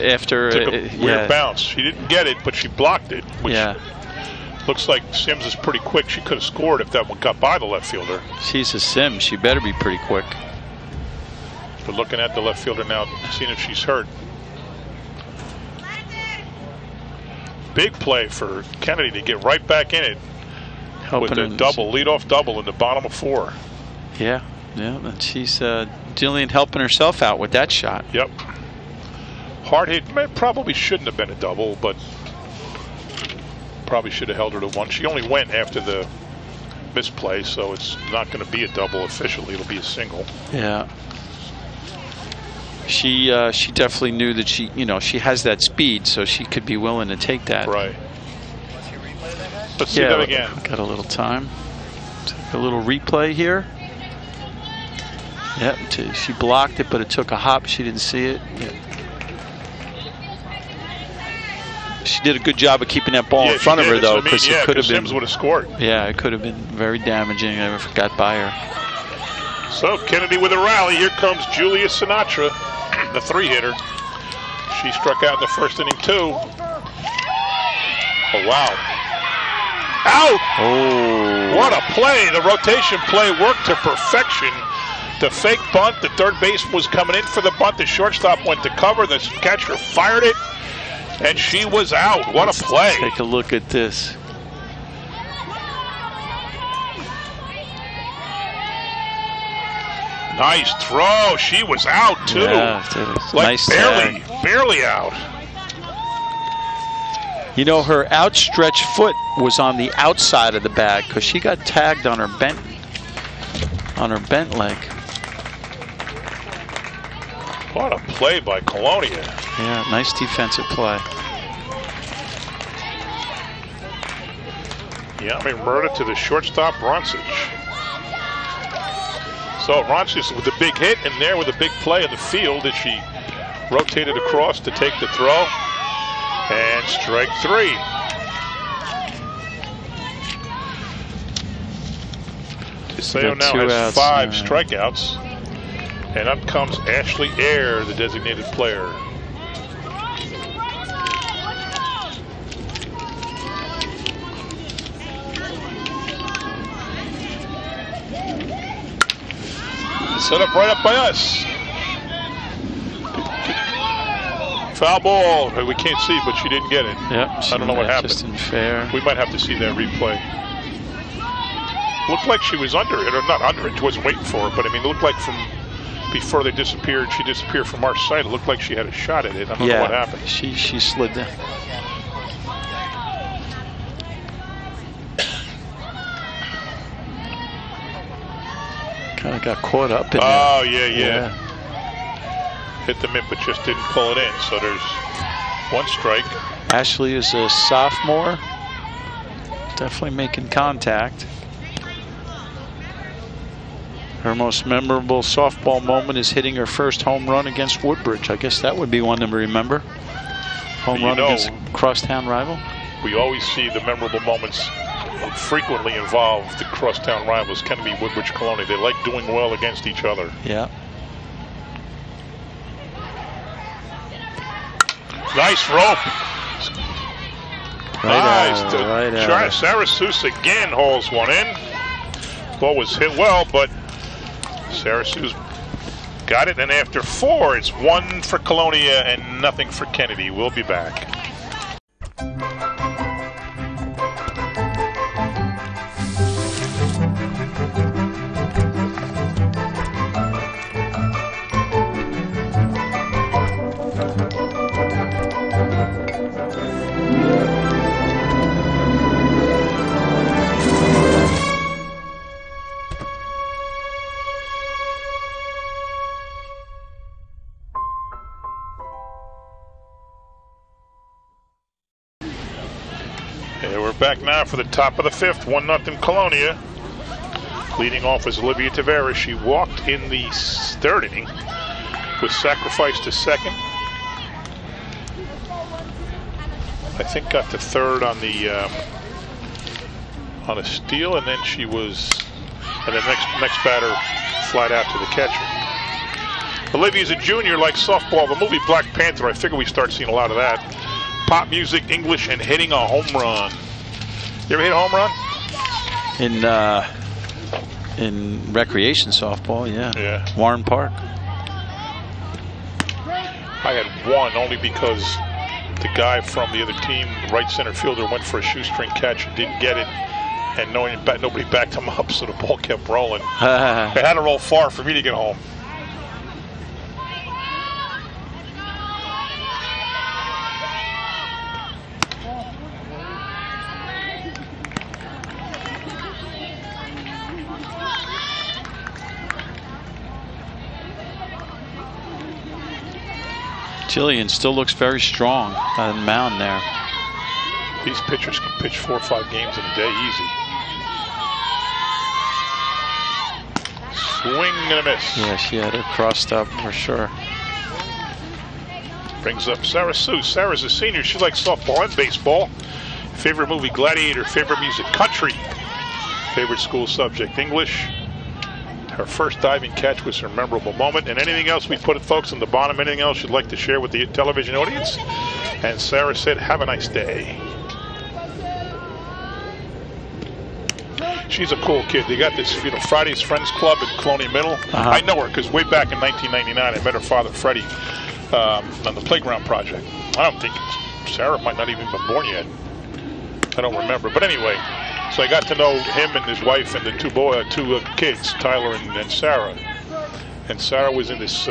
weird bounce. She didn't get it, but she blocked it. Which looks like Sims is pretty quick. She could have scored if that one got by the left fielder. She's a Sims. She better be pretty quick. We're looking at the left fielder now, seeing if she's hurt. Big play for Kennedy to get right back in it with a leadoff double in the bottom of 4. Yeah, and she's Jillian helping herself out with that shot. Yep. Hard hit, probably shouldn't have been a double, but probably should have held her to 1. She only went after the misplay, so it's not going to be a double officially. It'll be a single. Yeah. She definitely knew that she has that speed, so she could be willing to take that. Right. Let's see that again. Got a little time. Take a little replay here. Yep, she blocked it, but it took a hop. She didn't see it. Yeah. She did a good job of keeping that ball in front of her, though, because it could have been. Sims would have scored. Yeah, it could have been very damaging if it got by her. So Kennedy with a rally. Here comes Julia Sinatra, the 3-hitter. She struck out in the first inning, too. Oh, wow. Out! Oh. What a play. The rotation play worked to perfection. The fake bunt. The third baseman was coming in for the bunt. The shortstop went to cover. The catcher fired it. And she was out. What a play. Take a look at this. Nice throw. She was out, too. Yeah, like nice barely out. You know, her outstretched foot was on the outside of the bag because she got tagged on her bent leg. What a play by Colonia. Yeah, nice defensive play. Yeah, Murda to the shortstop, Roncic. So Roncic with the big hit, and there with a big play in the field as she rotated across to take the throw. And strike 3. DeSeo now has 5 strikeouts. And up comes Ashley Ayer, the designated player. Set up right up by us. Foul ball. We can't see, but she didn't get it. Yep. I don't know what happened. Just unfair. We might have to see that replay. Looked like she was under it, or not under it. She wasn't waiting for it, but I mean, it looked like from before they disappeared, she disappeared from our sight. It looked like she had a shot at it. I don't know what happened. She slid down. Kind of got caught up in Oh, yeah. Hit the mitt, but just didn't pull it in. So there's one strike. Ashley is a sophomore. Definitely making contact. Her most memorable softball moment is hitting her first home run against Woodbridge. I guess that would be one to remember. Home run against crosstown rival. We always see the memorable moments frequently involve the crosstown rivals, Kennedy, Woodbridge, Colonia. They like doing well against each other. Yeah. Nice rope. Right Sarah Seuss again hauls one in. Ball was hit well, but Sarah Seuss got it. And after 4, it's 1 for Colonia and nothing for Kennedy. We'll be back. Back now for the top of the 5th, 1-0 Colonia. Leading off is Olivia Tavares. She walked in the 3rd inning, was sacrificed to 2nd. I think got to 3rd on a steal, and then she was, and the next batter flat out to the catcher. Olivia's a junior, like softball. The movie Black Panther, I figure we start seeing a lot of that. Pop music, English, and hitting a home run. You ever hit a home run? In recreation softball, Yeah. Warren Park. I had one only because the guy from the other team, right center fielder, went for a shoestring catch and didn't get it, and nobody backed him up, so the ball kept rolling. It had to roll far for me to get home. Jillian still looks very strong on the mound there. These pitchers can pitch 4 or 5 games in a day easy. Swing and a miss. Yeah, she had it crossed up for sure. Brings up Sarah Seuss. Sarah's a senior. She likes softball and baseball. Favorite movie, Gladiator. Favorite music, country. Favorite school subject, English. Her first diving catch was her memorable moment. And anything else we put it, folks, in the bottom, anything else you'd like to share with the television audience? And Sarah said, have a nice day. She's a cool kid. They got this, Friday's Friends Club at Colonia Middle. I know her because way back in 1999, I met her father, Freddie, on the playground project. I don't think Sarah might not even been born yet. I don't remember. But anyway, so I got to know him and his wife and the two kids, Tyler and Sarah. And Sarah was in this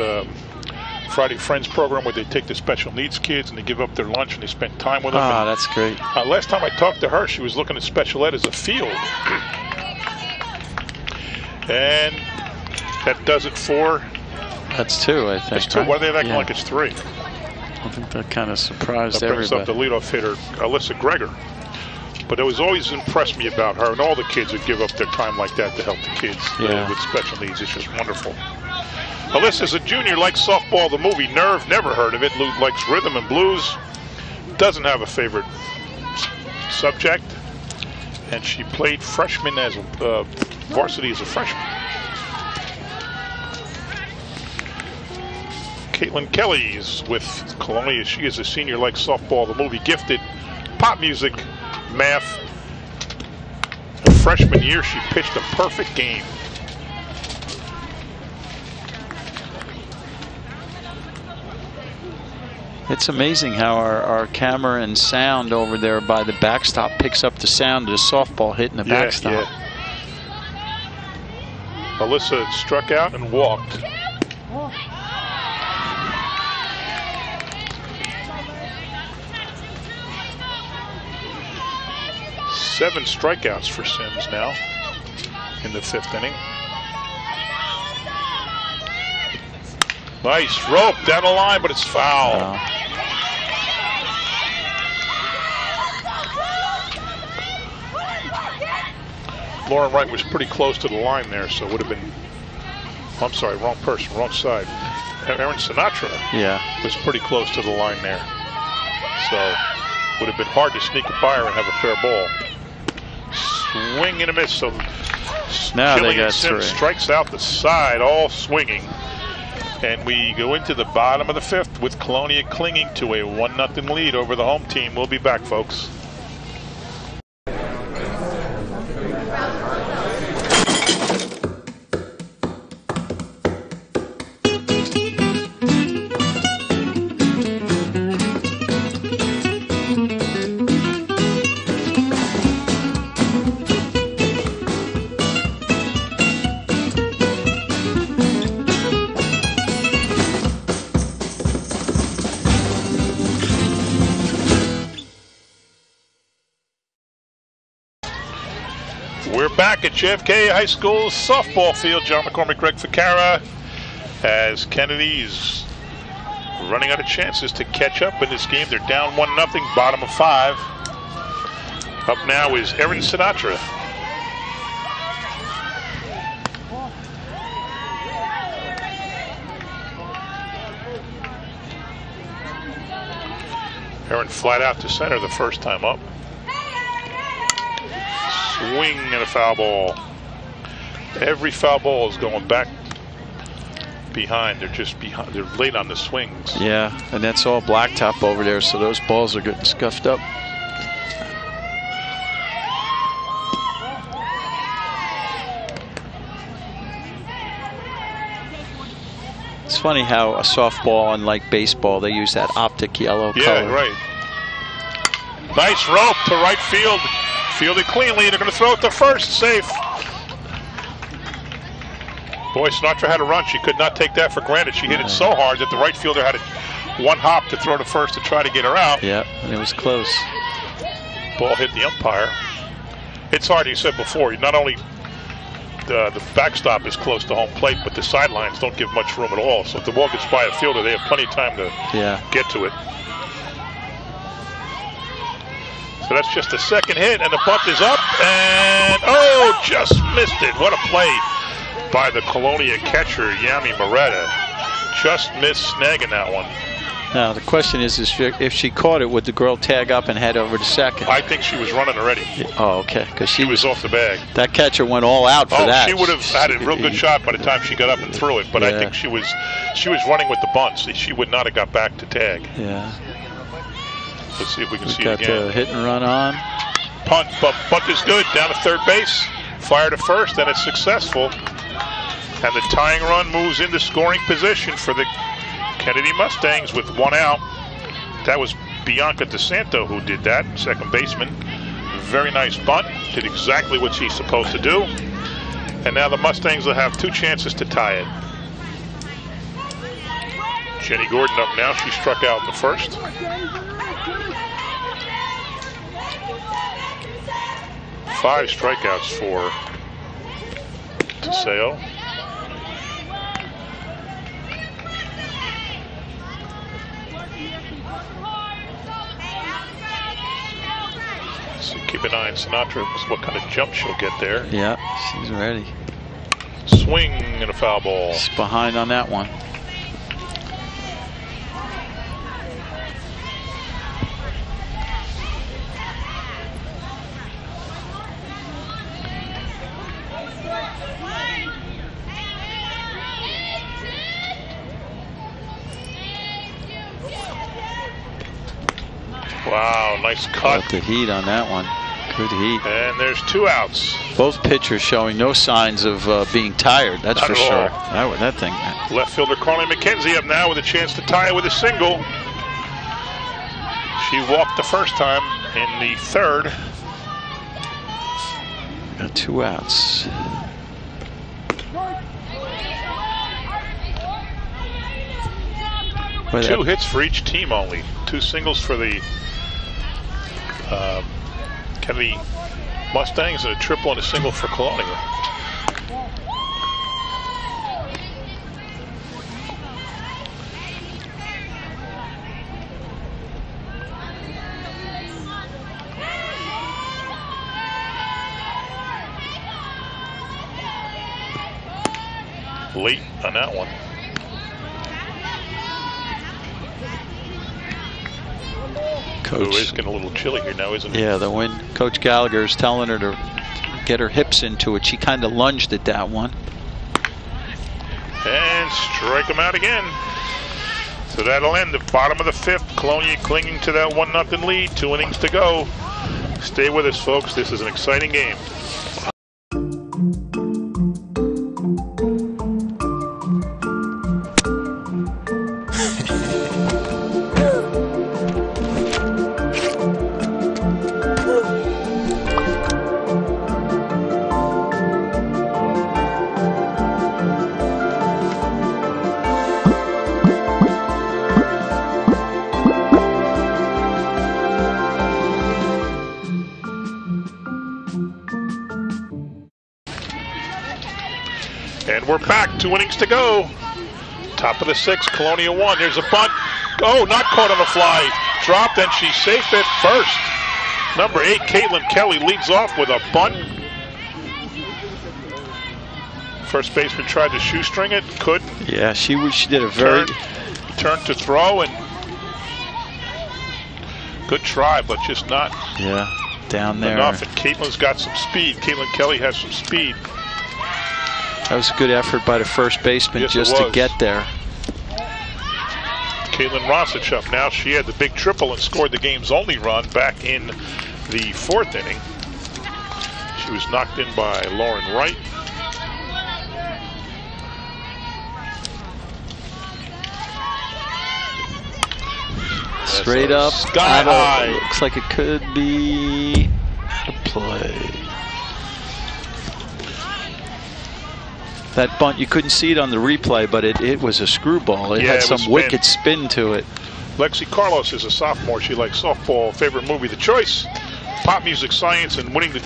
Friday Friends program where they take the special needs kids and they give up their lunch and they spend time with them. Ah, that's great. Last time I talked to her, she was looking at special ed as a field. And that does it for... That's 2, I think. That's 2. Right? Why are they acting like it's 3? I think that kind of surprised that brings everybody. up the leadoff hitter, Alyssa Greger. But it was always impressed me about her, and all the kids would give up their time like that to help the kids with special needs. It's just wonderful. Alyssa's a junior, likes softball, the movie Nerve, never heard of it, likes rhythm and blues, doesn't have a favorite subject, and she played freshman as varsity as a freshman. Caitlin Kelly's with Colonia. She is a senior like softball. The movie Gifted, pop music, math. Her freshman year, she pitched a perfect game. It's amazing how our camera and sound over there by the backstop picks up the sound of the softball hitting the backstop. Yeah. Alyssa struck out and walked. Seven strikeouts for Sims now in the 5th inning. Nice rope down the line, but it's foul. Wow. Lauren Wright was pretty close to the line there, so it would have been, I'm sorry, wrong person, wrong side. Erin Sinatra was pretty close to the line there. So would have been hard to sneak it by her and have a fair ball. Swing and a miss. So now they got Sims strikes out the side, all swinging. And we go into the bottom of the 5th with Colonia clinging to a 1-0 lead over the home team. We'll be back, folks. We're back at JFK High School softball field. John McCormick, Greg Ficara, as Kennedy's running out of chances to catch up in this game. They're down 1-0, bottom of 5. Up now is Erin Sinatra. Erin flat out to center the first time up. Swing and a foul ball. Every foul ball is going back behind. They're just behind. They're late on the swings. Yeah, and that's all blacktop over there, so those balls are getting scuffed up. It's funny how a softball, unlike baseball, they use that optic yellow color. Yeah, right. Nice rope to right field. Fielded cleanly. They're going to throw it to first. Safe. Boy, Sinatra had a run. She could not take that for granted. She hit it so hard that the right fielder had one hop to throw to first to try to get her out. Yeah, and it was close. Ball hit the umpire. It's hard, you said before. Not only the backstop is close to home plate, but the sidelines don't give much room at all. So if the ball gets by a fielder, they have plenty of time to get to it. So that's just the second hit, and the bunt is up, and oh, just missed it. What a play by the Colonia catcher, Yami Moretta. Just missed snagging that one. Now, the question is if she caught it, would the girl tag up and head over to second? I think she was running already. Oh, okay. Because she was off the bag. That catcher went all out for that. She would have had a real good shot by the time she got up and threw it, but I think she was running with the bunts. She would not have got back to tag. Yeah. Let's see if we can see it again. Got the hit and run on. Punt, but bunt is good. Down to third base. Fire to first, and it's successful. And the tying run moves into scoring position for the Kennedy Mustangs with one out. That was Bianca DeSanto who did that, second baseman. Very nice bunt. Did exactly what she's supposed to do. And now the Mustangs will have 2 chances to tie it. Jenny Gordon up now. She struck out in the first. Five strikeouts for Teseo. So keep an eye on Sinatra, what kind of jump she'll get there. Yeah, she's ready. Swing and a foul ball. She's behind on that one. Wow, nice cut. Got the heat on that one. Good heat. And there's 2 outs. Both pitchers showing no signs of being tired, that's Not for at sure. all. That thing. Left fielder Carly McKenzie up now with a chance to tie it with a single. She walked the first time in the 3rd. Got 2 outs. Two hits for each team only. 2 singles for the Kennedy Mustangs and a triple and a single for Colonial. Late on that one. Coach. Ooh, it's getting a little chilly here now, isn't it? Yeah, the wind. Coach Gallagher is telling her to get her hips into it. She kind of lunged at that one. And strike them out again. So that'll end the bottom of the 5th. Colonia clinging to that 1-0 lead. 2 innings to go. Stay with us, folks. This is an exciting game. And we're back, 2 innings to go. Top of the 6th, Colonia 1. There's a bunt. Oh, not caught on the fly. Dropped, and she's safe at first. Number 8, Caitlin Kelly leads off with a bunt. First baseman tried to shoestring it, couldn't. Yeah, she did a very... Turn to throw, and good try, but just not down there. enough. And Caitlin's got some speed. Caitlin Kelly has some speed. That was a good effort by the first baseman just to get there. Caitlin Rosich up now. She had the big triple and scored the game's only run back in the 4th inning. She was knocked in by Lauren Wright. Straight up, sky high. Looks like it could be a play. That bunt, you couldn't see it on the replay, but it was a screwball. It had some wicked spin to it. Lexi Carlos is a sophomore. She likes softball. Favorite movie, The Choice, pop music, science, and winning the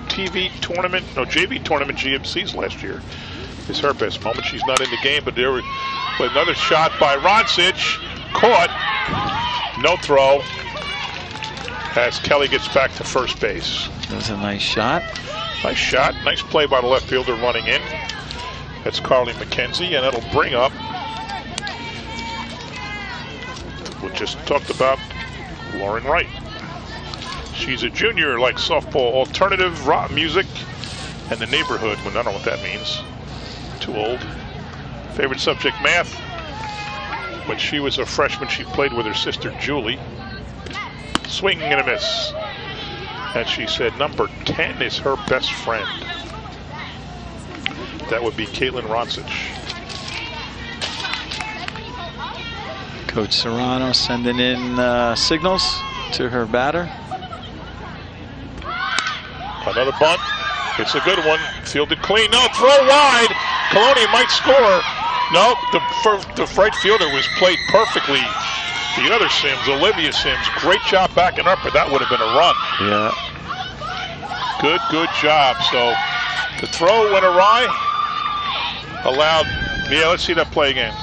JV tournament GMCs last year is her best moment. She's not in the game, but there was another shot by Roncic. Caught. No throw. As Kelly gets back to first base. That was a nice shot. Nice shot. Nice play by the left fielder running in. That's Carly McKenzie, and that'll bring up, we just talked about, Lauren Wright. She's a junior, like softball, alternative, rock music, and the neighborhood. I don't know what that means. Too old. Favorite subject, math. When she was a freshman, she played with her sister Julie. Swing and a miss. And she said number 10 is her best friend. That would be Caitlin Roncic. Coach Serrano sending in signals to her batter. Another bunt. It's a good one. Fielded clean. No, throw wide. Colonia might score. No, the right fielder was played perfectly. The other Sims, Olivia Sims, great job backing up, but that would have been a run. Yeah. Good job. So the throw went awry. Allowed. Yeah, let's see that play again.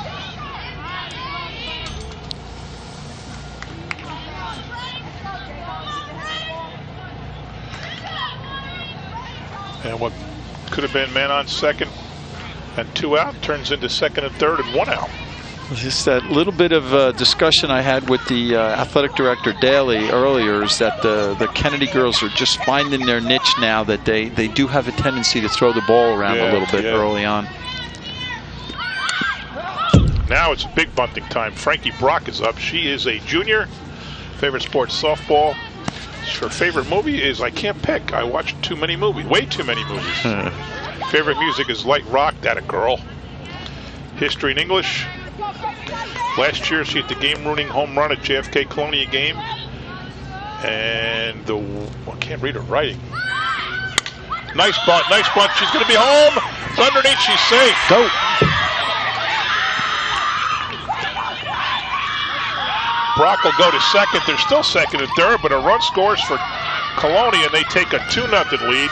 And what could have been man on second and 2 out turns into second and third and 1 out. Just that little bit of discussion I had with the athletic director Daly earlier is that the Kennedy girls are just finding their niche now, that they do have a tendency to throw the ball around a little bit early on. Now it's big bunting time. Frankie Brock is up. She is a junior. Favorite sport, softball. Her favorite movie is, I can't pick. I watch too many movies, way too many movies. Favorite music is light rock, that a girl. History and English. Last year she hit the game-ruining home run at JFK Colonia game. And I can't read her writing. Nice bunt, nice bunt. She's going to be home. It's underneath, she's safe. Go. Brock will go to second. They're still second and third, but a run scores for Colonia, and they take a 2-0 lead.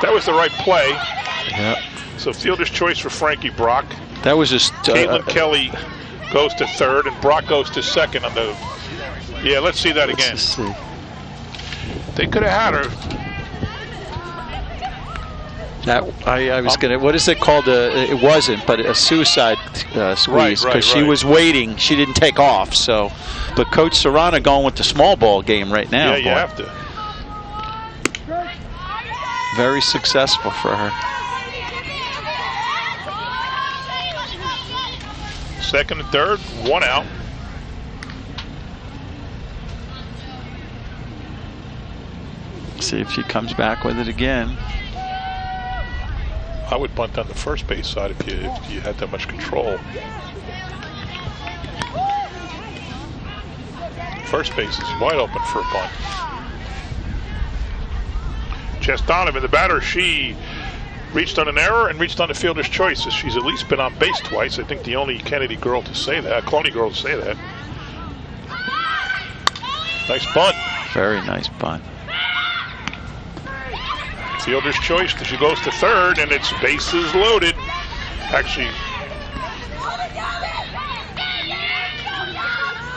That was the right play. Yep. So fielder's choice for Frankie Brock. That was just... Caitlin Kelly goes to third, and Brock goes to second on the... Yeah, let's see that again. Let's see. They could have had her. That I was gonna. What is it called? It wasn't, but a suicide squeeze, because she was waiting. She didn't take off. So, but Coach Serrano going with the small ball game right now. Yeah, you have to. Very successful for her. Second and third, 1 out. See if she comes back with it again. I would bunt on the first base side if you had that much control. First base is wide open for a bunt. Jess Donovan, the batter, she reached on an error and reached on the fielder's choice. She's at least been on base twice. I think the only Kennedy girl to say that, Cloney girl to say that. Nice bunt. Very nice bunt. Fielder's choice. She goes to third, and it's bases loaded. Actually,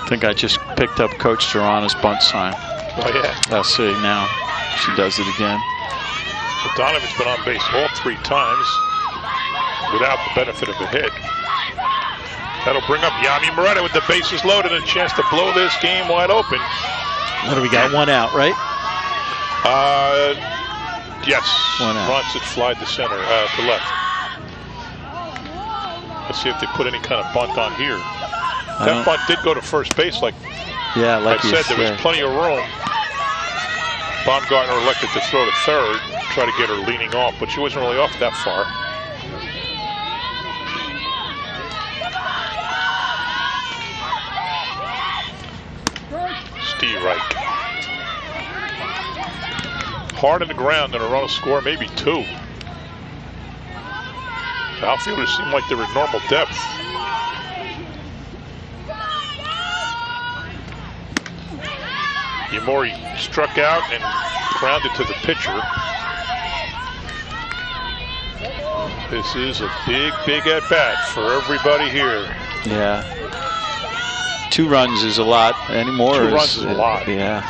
I think I just picked up Coach Serrano's bunt sign. Oh yeah. I'll see now. She does it again. So Donovan's been on base all 3 times without the benefit of a hit. That'll bring up Yami Moretta with the bases loaded and a chance to blow this game wide open. What do we got? 1 out, right? Yes. 1 out. Ronson flied to center, to left. Let's see if they put any kind of bunt on here. That bunt did go to first base, like I said, there was plenty of room. Baumgartner elected to throw to third, try to get her leaning off, but she wasn't really off that far. Steve Reich. Hard on the ground and a run of score, maybe 2. The outfielders seem like they're at normal depth. Yamori struck out and grounded to the pitcher. This is a big at-bat for everybody here. Yeah. 2 runs is a lot. Any more? 2 runs is a lot. Yeah.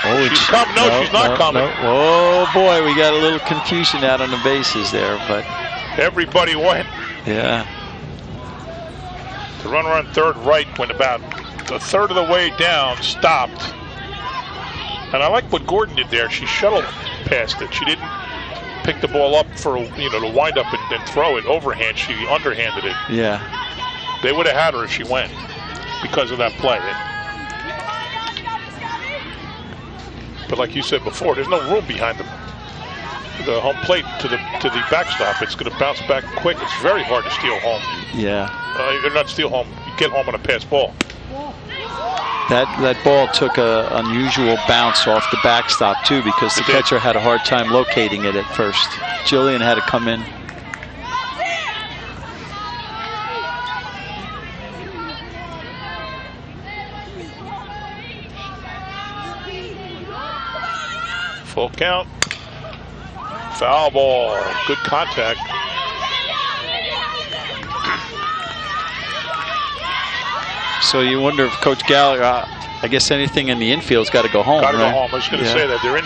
Oh, she's coming. No, she's not coming. No. Oh boy, we got a little confusion out on the bases there, but everybody went. Yeah. The runner on third right went about a third of the way down, stopped. And I like what Gordon did there. She shuttled past it. She didn't pick the ball up for, to wind up and throw it overhand. She underhanded it. Yeah. They would have had her if she went because of that play. But like you said before, there's no room behind the home plate to the backstop. It's going to bounce back quick. It's very hard to steal home. Yeah. Not steal home. You get home on a pass ball. That ball took a unusual bounce off the backstop too, because the catcher had a hard time locating it at first. Jillian had to come in. Full count. Foul ball. Good contact. So you wonder if Coach Gallagher, I guess anything in the infield's got to go home. Got to go home. I was going to say that they're in.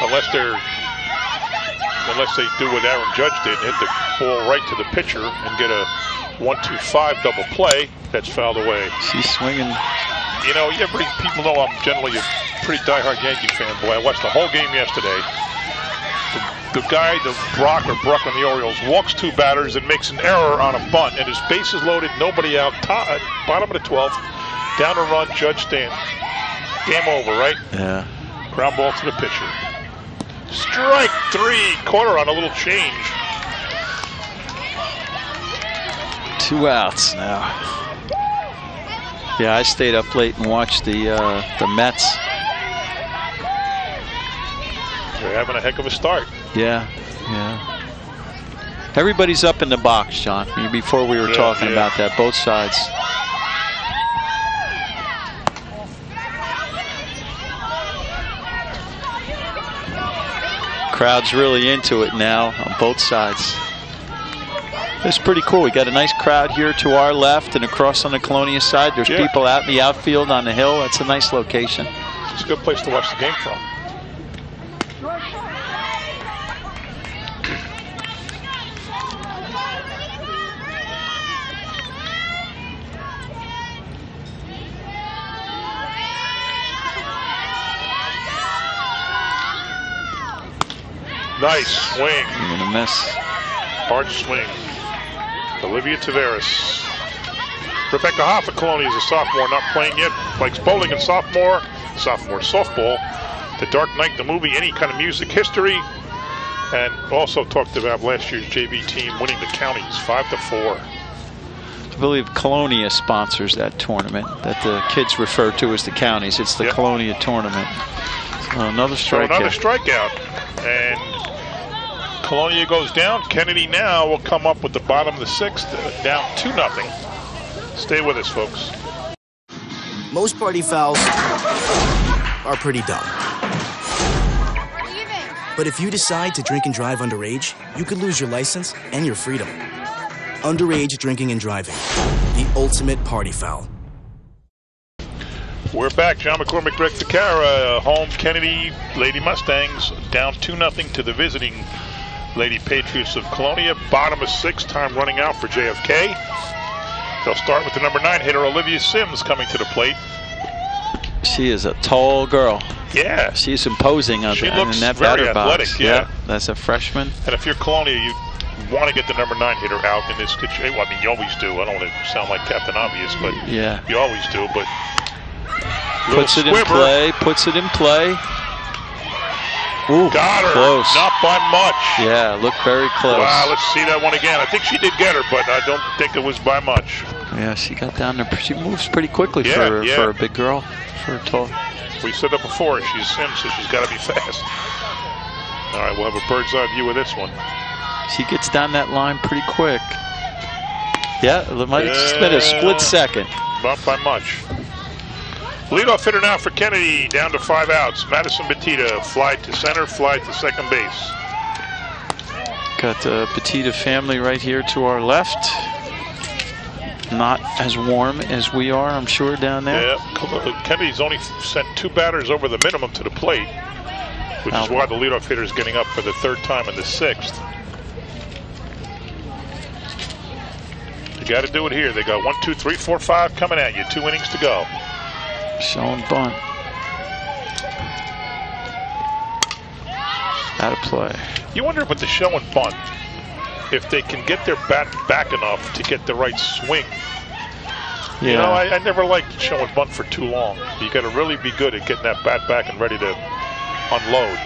Unless they do what Aaron Judge did and hit the ball right to the pitcher and get a 1-2-5 double play, that's fouled away. She's swinging. People know I'm generally a pretty diehard Yankee fan. Boy, I watched the whole game yesterday. the guy, the Brock on the Orioles, walks 2 batters and makes an error on a bunt, and his bases loaded, nobody out, bottom of the 12th, down a run, Judge stand. Game over, right? Yeah. Ground ball to the pitcher. Strike 3, corner on a little change. 2 outs now. Yeah, I stayed up late and watched the Mets. They're having a heck of a start. Yeah, yeah. Everybody's up in the box, John. Before we were talking about that, both sides. Crowd's really into it now on both sides. It's pretty cool. We got a nice crowd here to our left, and across on the Colonia side, there's people out in the outfield on the hill. That's a nice location. It's a good place to watch the game from. Nice swing. You're gonna miss. Hard swing. Olivia Tavares. Rebecca Hoff of Colonia is a sophomore, not playing yet. Likes bowling and sophomore softball. The Dark Knight, the movie, any kind of music history. And also talked about last year's JV team winning the counties 5-4. I believe Colonia sponsors that tournament that the kids refer to as the counties. It's the Colonia tournament. So another strikeout. So another strikeout. And Colonia goes down. Kennedy now will come up with the bottom of the 6th, down 2-0. Stay with us, folks. Most party fouls are pretty dumb. But if you decide to drink and drive underage, you could lose your license and your freedom. Underage drinking and driving. The ultimate party foul. We're back. John McCormick, Greg Ficara, home Kennedy Lady Mustangs, down 2-0 to the visiting Lady Patriots of Colonia. Bottom of 6th, time running out for JFK. They'll start with the number 9 hitter, Olivia Simmons, coming to the plate. She is a tall girl. Yeah. She's imposing on she in looks that very batter athletic, box. yeah. That's a freshman. And if you're Colonia, you want to get the number 9 hitter out in this situation. Well, I mean, you always do. I don't want to sound like Captain Obvious, but you always do. But puts it in play. Puts it in play. Ooh, got her. Close. Not by much. Yeah, looked very close. Wow, let's see that one again. I think she did get her, but I don't think it was by much. Yeah, she got down there. She moves pretty quickly for a big girl, for a tall. We said that before. She's Sims, so she's got to be fast. All right, we'll have a bird's eye view of this one. She gets down that line pretty quick. Yeah, it might have just been a split second. Not by much. Leadoff hitter now for Kennedy, down to 5 outs. Madison Batita, fly to center, fly to second base. Got the Batita family right here to our left. Not as warm as we are, I'm sure, down there. Yeah, Kennedy's only sent 2 batters over the minimum to the plate, which is why the leadoff hitter is getting up for the 3rd time in the 6th. You got to do it here. They got 1, 2, 3, 4, 5 coming at you. 2 innings to go. Showing bunt. Out of play. You wonder with the show and bunt, if they can get their bat back enough to get the right swing. Yeah. You know, I never liked show and bunt for too long. You got to really be good at getting that bat back and ready to unload.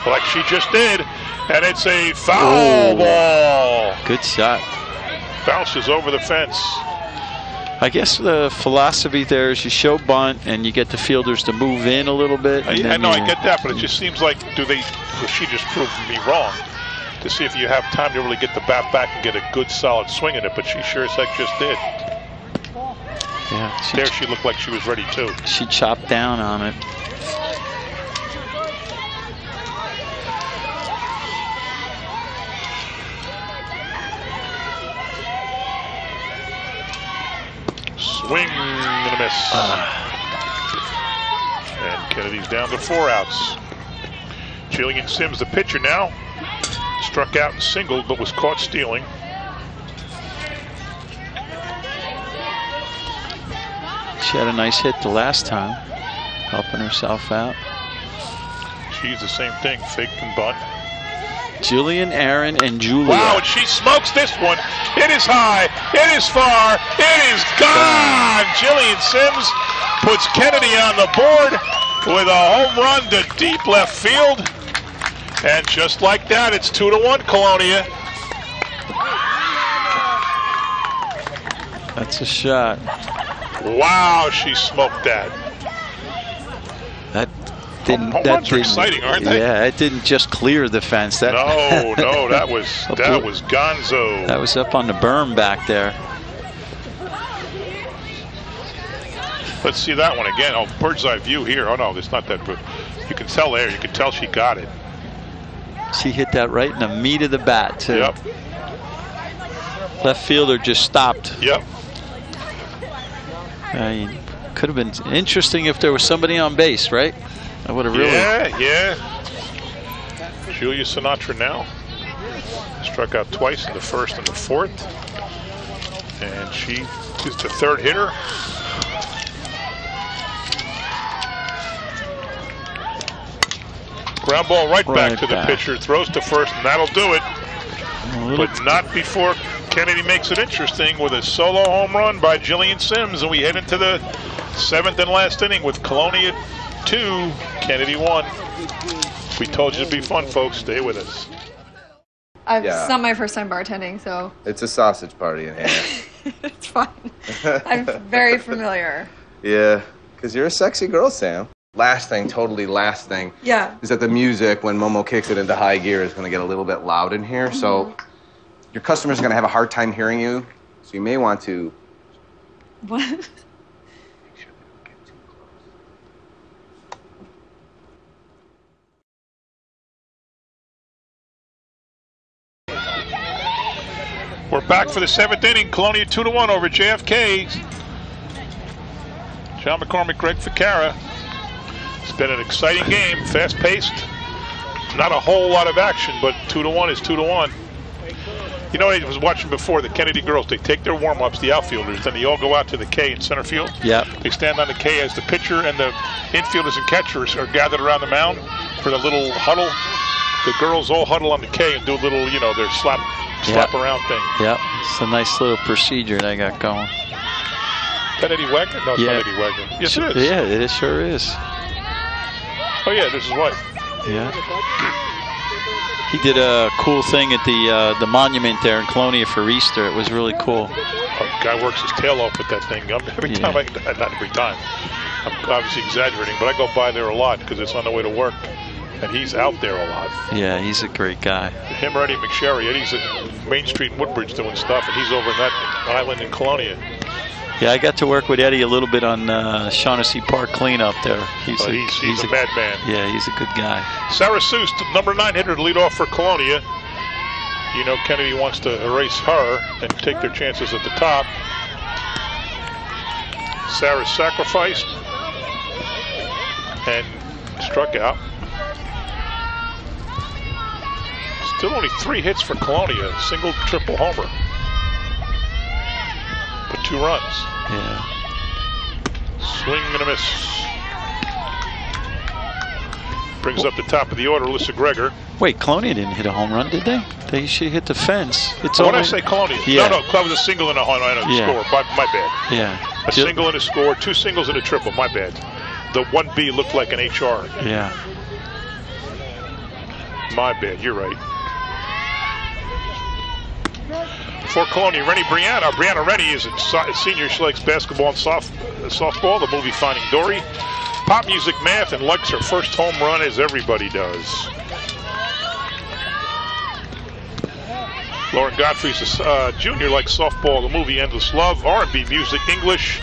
Like she just did, and it's a foul ball. Good shot. Bounces over the fence. I guess the philosophy there is you show bunt and you get the fielders to move in a little bit. I know, I get that, but it just seems like she just proved me wrong to see if you have time to really get the bat back and get a good solid swing at it, but she sure as heck just did. Yeah. She looked like she was ready too. She chopped down on it. Swing and a miss. And Kennedy's down to 4 outs. Jillian Sims, the pitcher now, struck out and singled, but was caught stealing. She had a nice hit the last time, helping herself out. she's the same thing, fake and bunt. Jillian, Aaron, and Julia. Wow, and she smokes this one. It is high, it is far, it is gone. Jillian Sims puts Kennedy on the board with a home run to deep left field. And just like that, it's 2-1 Colonia. That's a shot. Wow, she smoked that. That didn't. Home runs are exciting, aren't they? Yeah, it didn't just clear the fence. That no, that was gonzo. That was up on the berm back there. Let's see that one again. Oh, bird's eye view here. Oh no, it's not that good. You can tell there. You can tell she got it. She hit that right in the meat of the bat too. Yep. Left fielder just stopped. Yep. Could have been interesting if there was somebody on base, right? I would have really. Yeah. Julia Sinatra now struck out twice in the first and the fourth, and she is the third hitter. Ground ball right back to the pitcher, throws to first, and that'll do it. But not before Kennedy makes it interesting with a solo home run by Jillian Sims, and we head into the 7th and last inning with Colonia 2, Kennedy 1. We told you it'd be fun, folks. Stay with us. It's not my first time bartending, so. It's a sausage party in here. It's fun. I'm very familiar. Yeah, because you're a sexy girl, Sam. Last thing, Yeah. is that the music, when Momo kicks it into high gear, is going to get a little bit loud in here. So your customers are going to have a hard time hearing you. So you may want to... What? Make sure they don't get too close. We're back for the 7th inning. Colonia 2-1 over JFK. John McCormick, Greg Ficara. It's been an exciting game, fast-paced. Not a whole lot of action, but 2-1 is 2-1. You know, I was watching before, the Kennedy girls, they take their warm-ups, the outfilders, then they all go out to the K in center field. Yeah. They stand on the K as the pitcher and the infielders and catchers are gathered around the mound for the little huddle. The girls all huddle on the K and do a little, you know, their slap around thing. Yeah, it's a nice little procedure they got going. Is that Eddie Wagner? No, it's not Eddie Wagner. Yes, it is. Yeah, it sure is. Oh, yeah, this is what? Yeah. He did a cool thing at the monument there in Colonia for Easter. It was really cool. The guy works his tail off with that thing. Not every time. I'm obviously exaggerating, but I go by there a lot because it's on the way to work. And he's out there a lot. Yeah, he's a great guy. Him or Eddie McSherry. Eddie's at Main Street in Woodbridge doing stuff, and he's over in that island in Colonia. Yeah, I got to work with Eddie a little bit on Shaughnessy Park cleanup there. He's a madman. Yeah, he's a good guy. Sarah Seuss, number 9 hitter to lead off for Colonia. You know, Kennedy wants to erase her and take their chances at the top. Sarah sacrificed and struck out. Still only 3 hits for Colonia, single, triple homer. But 2 runs. Yeah. Swing and a miss. Brings up the top of the order, Alyssa Greger. Wait, Colonia didn't hit a home run, did they? She hit the fence. When I say Colonia, no, that was a single and a score. My bad. Yeah. A single and a score, 2 singles and a triple. My bad. The 1B looked like an HR. Yeah. My bad. You're right. For Colonia, Brianna Rennie is a senior. She likes basketball and softball, the movie Finding Dory, pop music, math, and likes her first home run as everybody does. Lauren Godfrey's a junior, likes softball, the movie Endless Love, R&B music, English,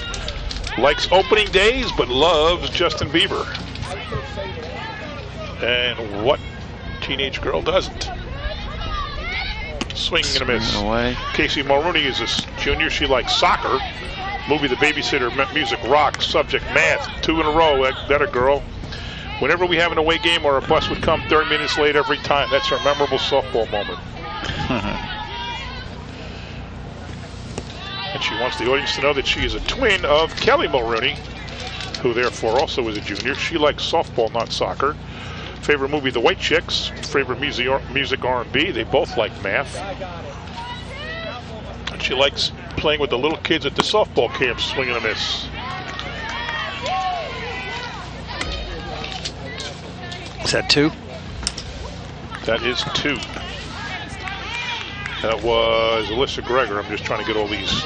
likes opening days, but loves Justin Bieber. And what teenage girl doesn't? Swing and a miss. Away. Casey Mulrooney is a junior. She likes soccer. Movie The Babysitter, music, rock, subject, math. 2 in a row. That a girl. Whenever we have an away game where a bus would come 30 minutes late every time, that's her memorable softball moment. And she wants the audience to know that she is a twin of Kelly Mulrooney, who therefore also is a junior. She likes softball, not soccer. Favorite movie, The White Chicks. Favorite music R&B. They both like math. And she likes playing with the little kids at the softball camp, swinging a miss. Is that 2? That is 2. That was Alyssa Gregor. I'm just trying to get all these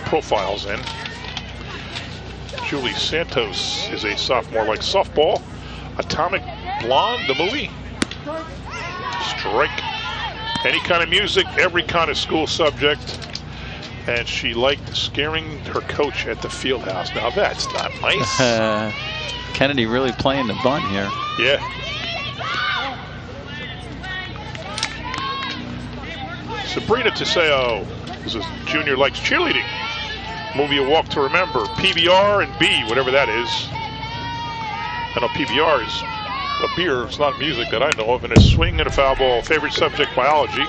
profiles in. Julie Santos is a sophomore, like softball. Atomic Blonde, the movie. Strike. Any kind of music, every kind of school subject. And she liked scaring her coach at the field house. Now that's not nice. Kennedy really playing the bunt here. Yeah. Sabrina Teseo is a junior, likes cheerleading. Movie A Walk to Remember. PBR and B, whatever that is. I know PBR is a beer. It's not music that I know of. And a swing and a foul ball. Favorite subject, biology.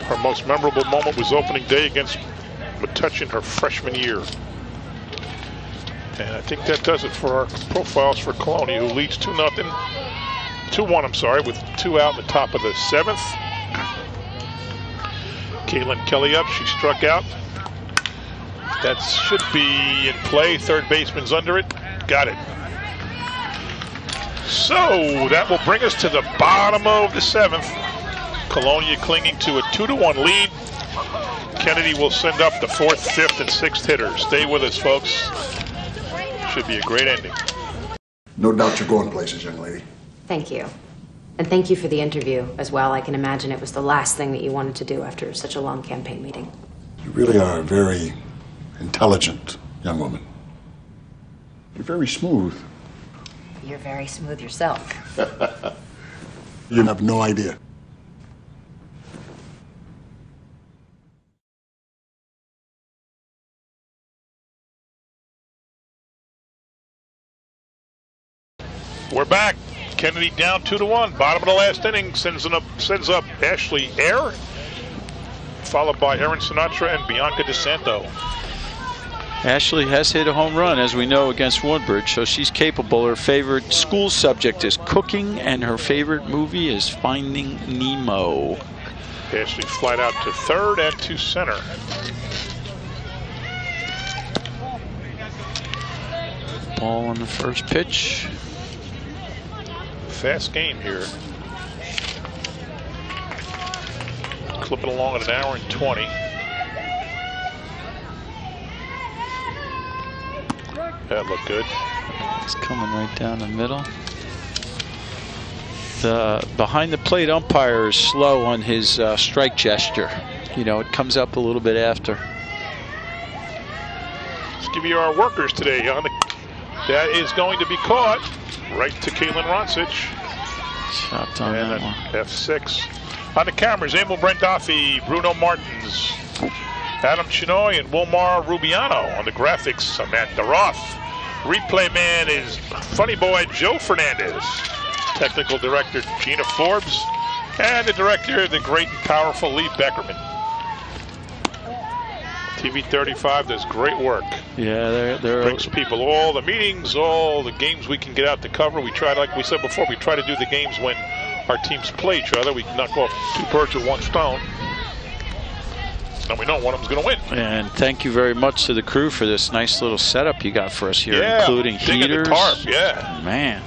Her most memorable moment was opening day against Metuchen her freshman year. And I think that does it for our profiles for Colony, who leads 2-0. 2-1, I'm sorry, with 2 out in the top of the 7th. Caitlin Kelly up. She struck out. That should be in play. Third baseman's under it. Got it. So that will bring us to the bottom of the 7th. Colonia clinging to a 2-1 lead. Kennedy will send up the 4th, 5th, and 6th hitters. Stay with us, folks. Should be a great ending. No doubt you're going places, young lady. Thank you. And thank you for the interview as well. I can imagine it was the last thing that you wanted to do after such a long campaign meeting. You really are a very intelligent young woman. You're very smooth. You're very smooth yourself. You have no idea. We're back. Kennedy down 2-1. Bottom of the last inning. Sends up Ashley Eyre, followed by Erin Sinatra and Bianca DeSanto. Ashley has hit a home run, as we know, against Woodbridge, so she's capable. Her favorite school subject is cooking, and her favorite movie is Finding Nemo. Ashley flied out to third and to center. Ball on the first pitch. Fast game here. Clipping along at 1 hour and 20. That looked good. It's coming right down the middle. The behind the plate umpire is slow on his strike gesture. You know, it comes up a little bit after. Let's give you our workers today. That is going to be caught right to Caitlin Roncich. Chopped on and that one. F6. On the cameras, Emil Brandaffi, Bruno Martins, Adam Chinoy, and Wilmar Rubiano. On the graphics, Samantha Roth. Replay man is funny boy Joe Fernandez. Technical director Gina Forbes. And the director, the great and powerful Lee Beckerman. TV 35 does great work. Yeah, they're brings people all the meetings, all the games we can get out to cover. We try, like we said before, we try to do the games when our teams play each other. We knock off 2 birds with 1 stone. And we know one of them's going to win. And thank you very much to the crew for this nice little setup you got for us here, including heaters. The tarp, yeah. Man.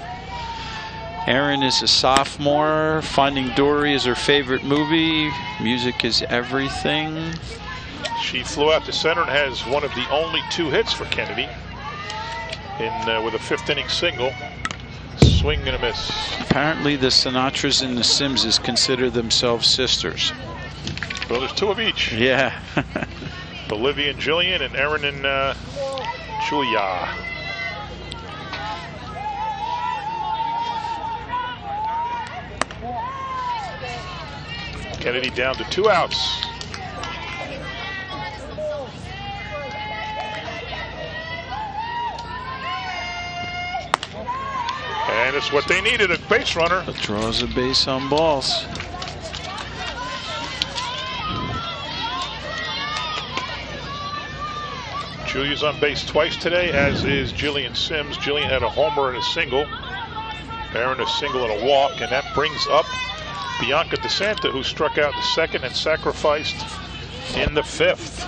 Erin is a sophomore. Finding Dory is her favorite movie. Music is everything. She flew out to center and has one of the only 2 hits for Kennedy with a 5th inning single. Swing and a miss. Apparently the Sinatras and the Simses consider themselves sisters. Well, there's 2 of each. Yeah. Olivia and Jillian, and Erin and Julia. Kennedy down to 2 outs. And it's what they needed, a base runner. That draws a base on balls. Julia's on base twice today, as is Jillian Sims. Jillian had a homer and a single. Aaron a single and a walk, and that brings up Bianca DeSanta, who struck out in the second and sacrificed in the fifth.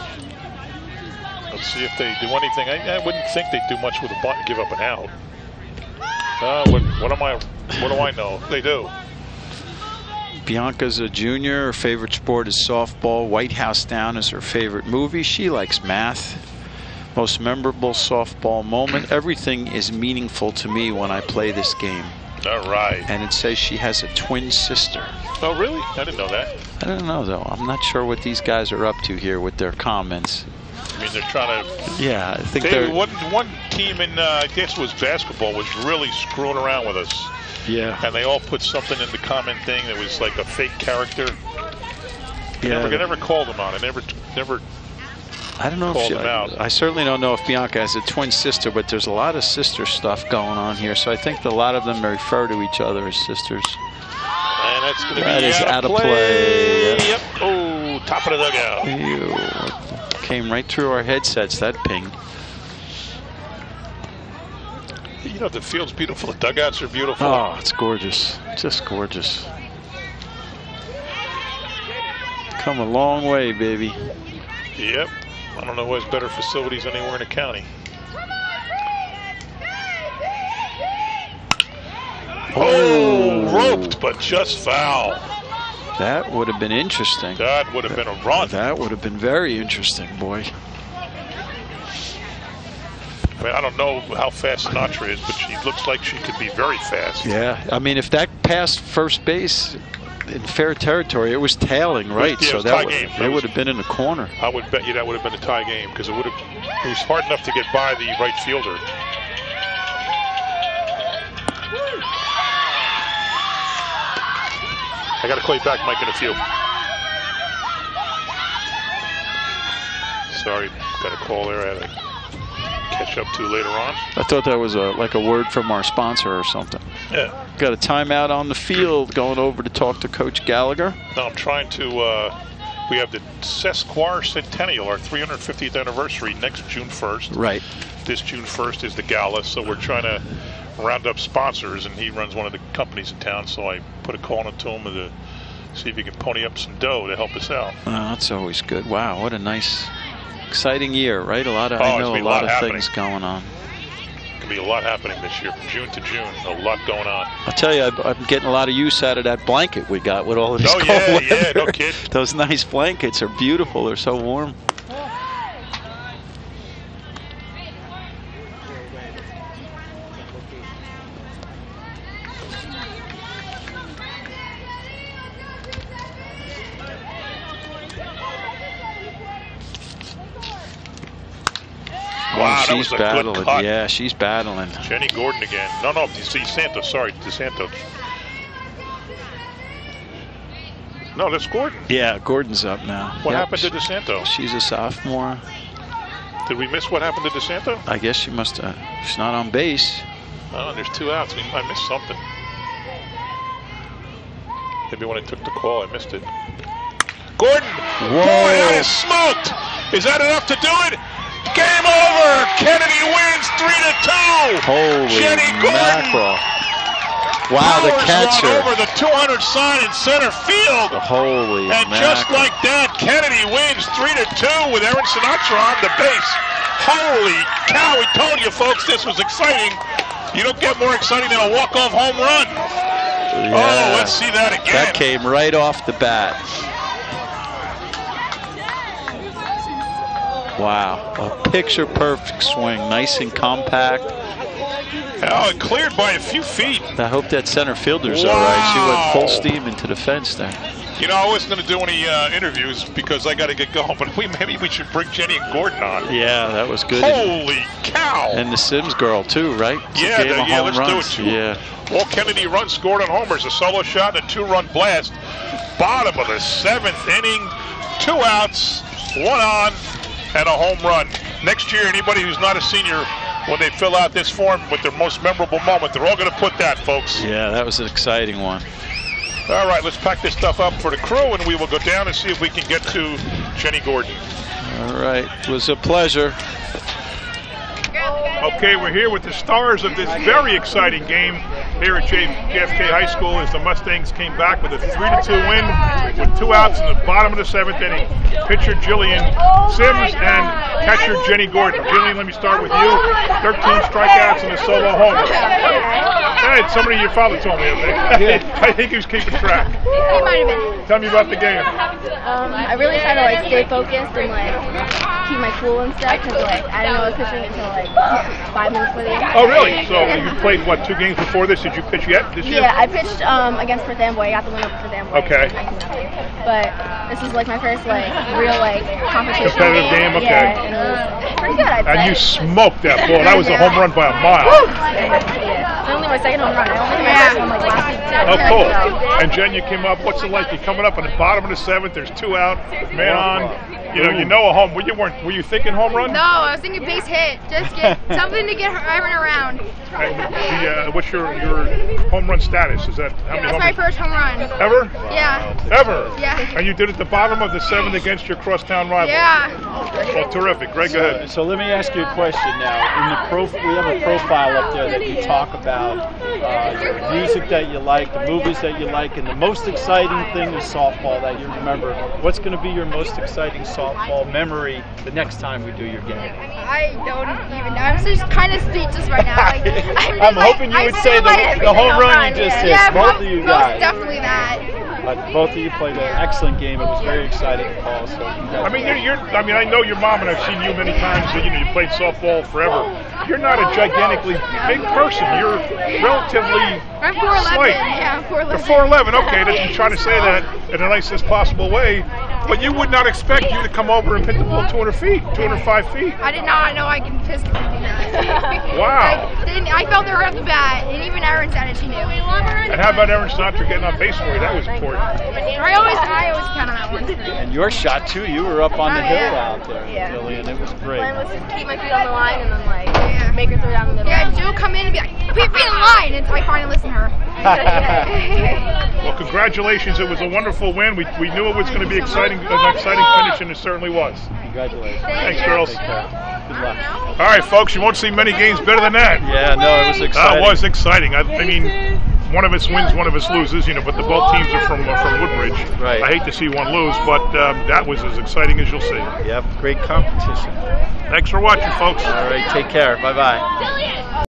Let's see if they do anything. I wouldn't think they'd do much with a bunt and give up an out. What do I know? They do. Bianca's a junior. Her favorite sport is softball. White House Down is her favorite movie. She likes math. Most memorable softball moment. Everything is meaningful to me when I play this game. All right. And it says she has a twin sister. Oh, really? I didn't know that. I don't know, though. I'm not sure what these guys are up to here with their comments. I mean, they're trying to... Yeah, I think they're... One team in, I guess it was basketball, was really screwing around with us. Yeah. And they all put something in the comment thing that was like a fake character. I never called them on it. Never I don't know if I certainly don't know if Bianca has a twin sister, but there's a lot of sister stuff going on here. So I think a lot of them refer to each other as sisters. And that's going to be out of play. Yep. Oh, top of the dugout. Ew. Came right through our headsets, that ping. You know, the field's beautiful. The dugouts are beautiful. Oh, it's gorgeous. Just gorgeous. Come a long way, baby. Yep. I don't know who has better facilities anywhere in the county. Oh, roped, but just foul. That would have been interesting. That would have been a run. That would have been very interesting, boy. I mean, I don't know how fast Sinatra is, but she looks like she could be very fast. Yeah, I mean, if that passed first base in fair territory, it was tailing, right? Yeah, so it would have been in the corner. I would bet you that would have been a tie game because it was hard enough to get by the right fielder. I got to call you back, Mike, in a few. Sorry, got a call there. I had to catch up to later on. I thought that was like a word from our sponsor or something. Yeah. Got a timeout on the field, going over to talk to Coach Gallagher. No, I'm trying to, we have the Sesquicentennial, our 350th anniversary next June 1st. Right. This June 1st is the gala, so we're trying to round up sponsors, and he runs one of the companies in town, so I put a call into him to see if he can pony up some dough to help us out. Oh, that's always good. Wow, what a nice, exciting year, right? I know a lot of things going on. Be a lot happening this year from June to June. A lot going on. I'll tell you, I'm getting a lot of use out of that blanket we got with all of this cold weather. Yeah, no kid. Those nice blankets are beautiful. They're so warm. Wow, she's battling. Good cut. Yeah, she's battling. Jenny Gordon again. No, DeSanto. Sorry, DeSanto. No, that's Gordon. Yeah, Gordon's up now. What happened to DeSanto? She's a sophomore. Did we miss what happened to DeSanto? I guess she must have. She's not on base. Oh, there's 2 outs. I missed something. Maybe when I took the call, I missed it. Gordon! Whoa! Boy, that is smoked! Is that enough to do it? Game over! Kennedy wins 3-2! Holy Jenny Gordon! mackerel. Wow, the catcher. Over the 200 sign in center field. Holy And mackerel. just like that, Kennedy wins 3-2 with Aaron Sinatra on the base. Holy cow, we told you folks this was exciting. You don't get more exciting than a walk-off home run. Yeah. Oh, let's see that again. That came right off the bat. Wow, a picture-perfect swing, nice and compact. Oh, it cleared by a few feet. I hope that center fielder's all right. She went full steam into the fence there. You know, I wasn't going to do any interviews because I got to get going, but maybe we should bring Jenny and Gordon on. Yeah, that was good. Holy cow! And the Sims girl too, right? Yeah, let's runs. do it too. Yeah. All Kennedy runs scored on homers, a solo shot and a 2-run blast. Bottom of the 7th inning, 2 outs, 1 on, and a home run. Next year, anybody who's not a senior, when they fill out this form with their most memorable moment, they're all going to put that, folks. Yeah, that was an exciting one. All right, let's pack this stuff up for the crew, and we will go down and see if we can get to Jenny Gordon. All right, it was a pleasure. Okay, we're here with the stars of this very exciting game. here at JFK High School as the Mustangs came back with a 3-2 win with 2 outs in the bottom of the 7th inning. Pitcher Jillian Sims and catcher Jenny Gordon. Jillian, let me start with you. 13 strikeouts and a solo homer. Hey, somebody your father told me, I think he was keeping track. He might have been. Tell me about the game. I really tried to like stay focused and like keep my cool and stuff because like I didn't know I was pitching until like 5 minutes before the game. Oh really? So you played what, 2 games before this? Did you pitch yet this year? Yeah, I pitched against Perth Amboy. I got the win over Perth Amboy. Okay. But this is like my first like real like competition. Competitive game. Okay. Yeah, and it was pretty good. I'd say. And you smoked that ball. That was a home run by a mile. Yeah. It's only my second home run. I only hit my first one like last week too. Oh, cool. And Jen, you came up. What's it like? You're coming up on the bottom of the 7th. There's 2 out. Man on. You know a home. Were you thinking home run? No, I was thinking base hit. Just get something to get Iron around. What's your home run status? Is that how many? That's my first home run. Ever? Yeah. Ever? Yeah. And you did it at the bottom of the 7th against your crosstown rival. Yeah. Well, terrific. Greg, go ahead. So let me ask you a question now. We have a profile up there that you talk about the music that you like, the movies that you like, and the most exciting thing is softball that you remember. What's going to be your most exciting softball memory the next time we do your game? I don't even know. I'm just kind of speechless right now. Like, I'm hoping you would say the home run you just hit. Yeah, both of you guys. Definitely that. Both of you played an excellent game. It was very exciting to call. So I mean, I know your mom, and I've seen you many times. So, you played softball forever. You're not a gigantically big person. You're relatively I'm 4'11". slight. Yeah, I'm 4'11". You're 4'11". Okay, I'm trying to say that in the nicest possible way. But you would not expect you to come over and hit the ball 200 feet, 205 feet. I did not know I can piss the that. Wow. I felt it right off the bat, and even Erin said it. She knew. And how about Erin Sinatra getting on base for you? That was important. I always count on that one. And your shot too. You were up on the hill out there, Jillian. It was great. Mine was to keep my feet on the line and then make her throw down the middle. Yeah, Jill come in and be like, "Put your feet in line," and I finally listen to her. Well, congratulations. It was a wonderful win. We knew it was going to be an exciting finish, and it certainly was. Congratulations. Thanks, girls. Good luck. All right, folks, you won't see many games better than that. Yeah, no, it was exciting. That was exciting. I mean, one of us wins, one of us loses, but the both teams are from Woodbridge. Right. I hate to see one lose, but that was as exciting as you'll see. Yep, great competition. Thanks for watching, folks. All right, take care. Bye-bye.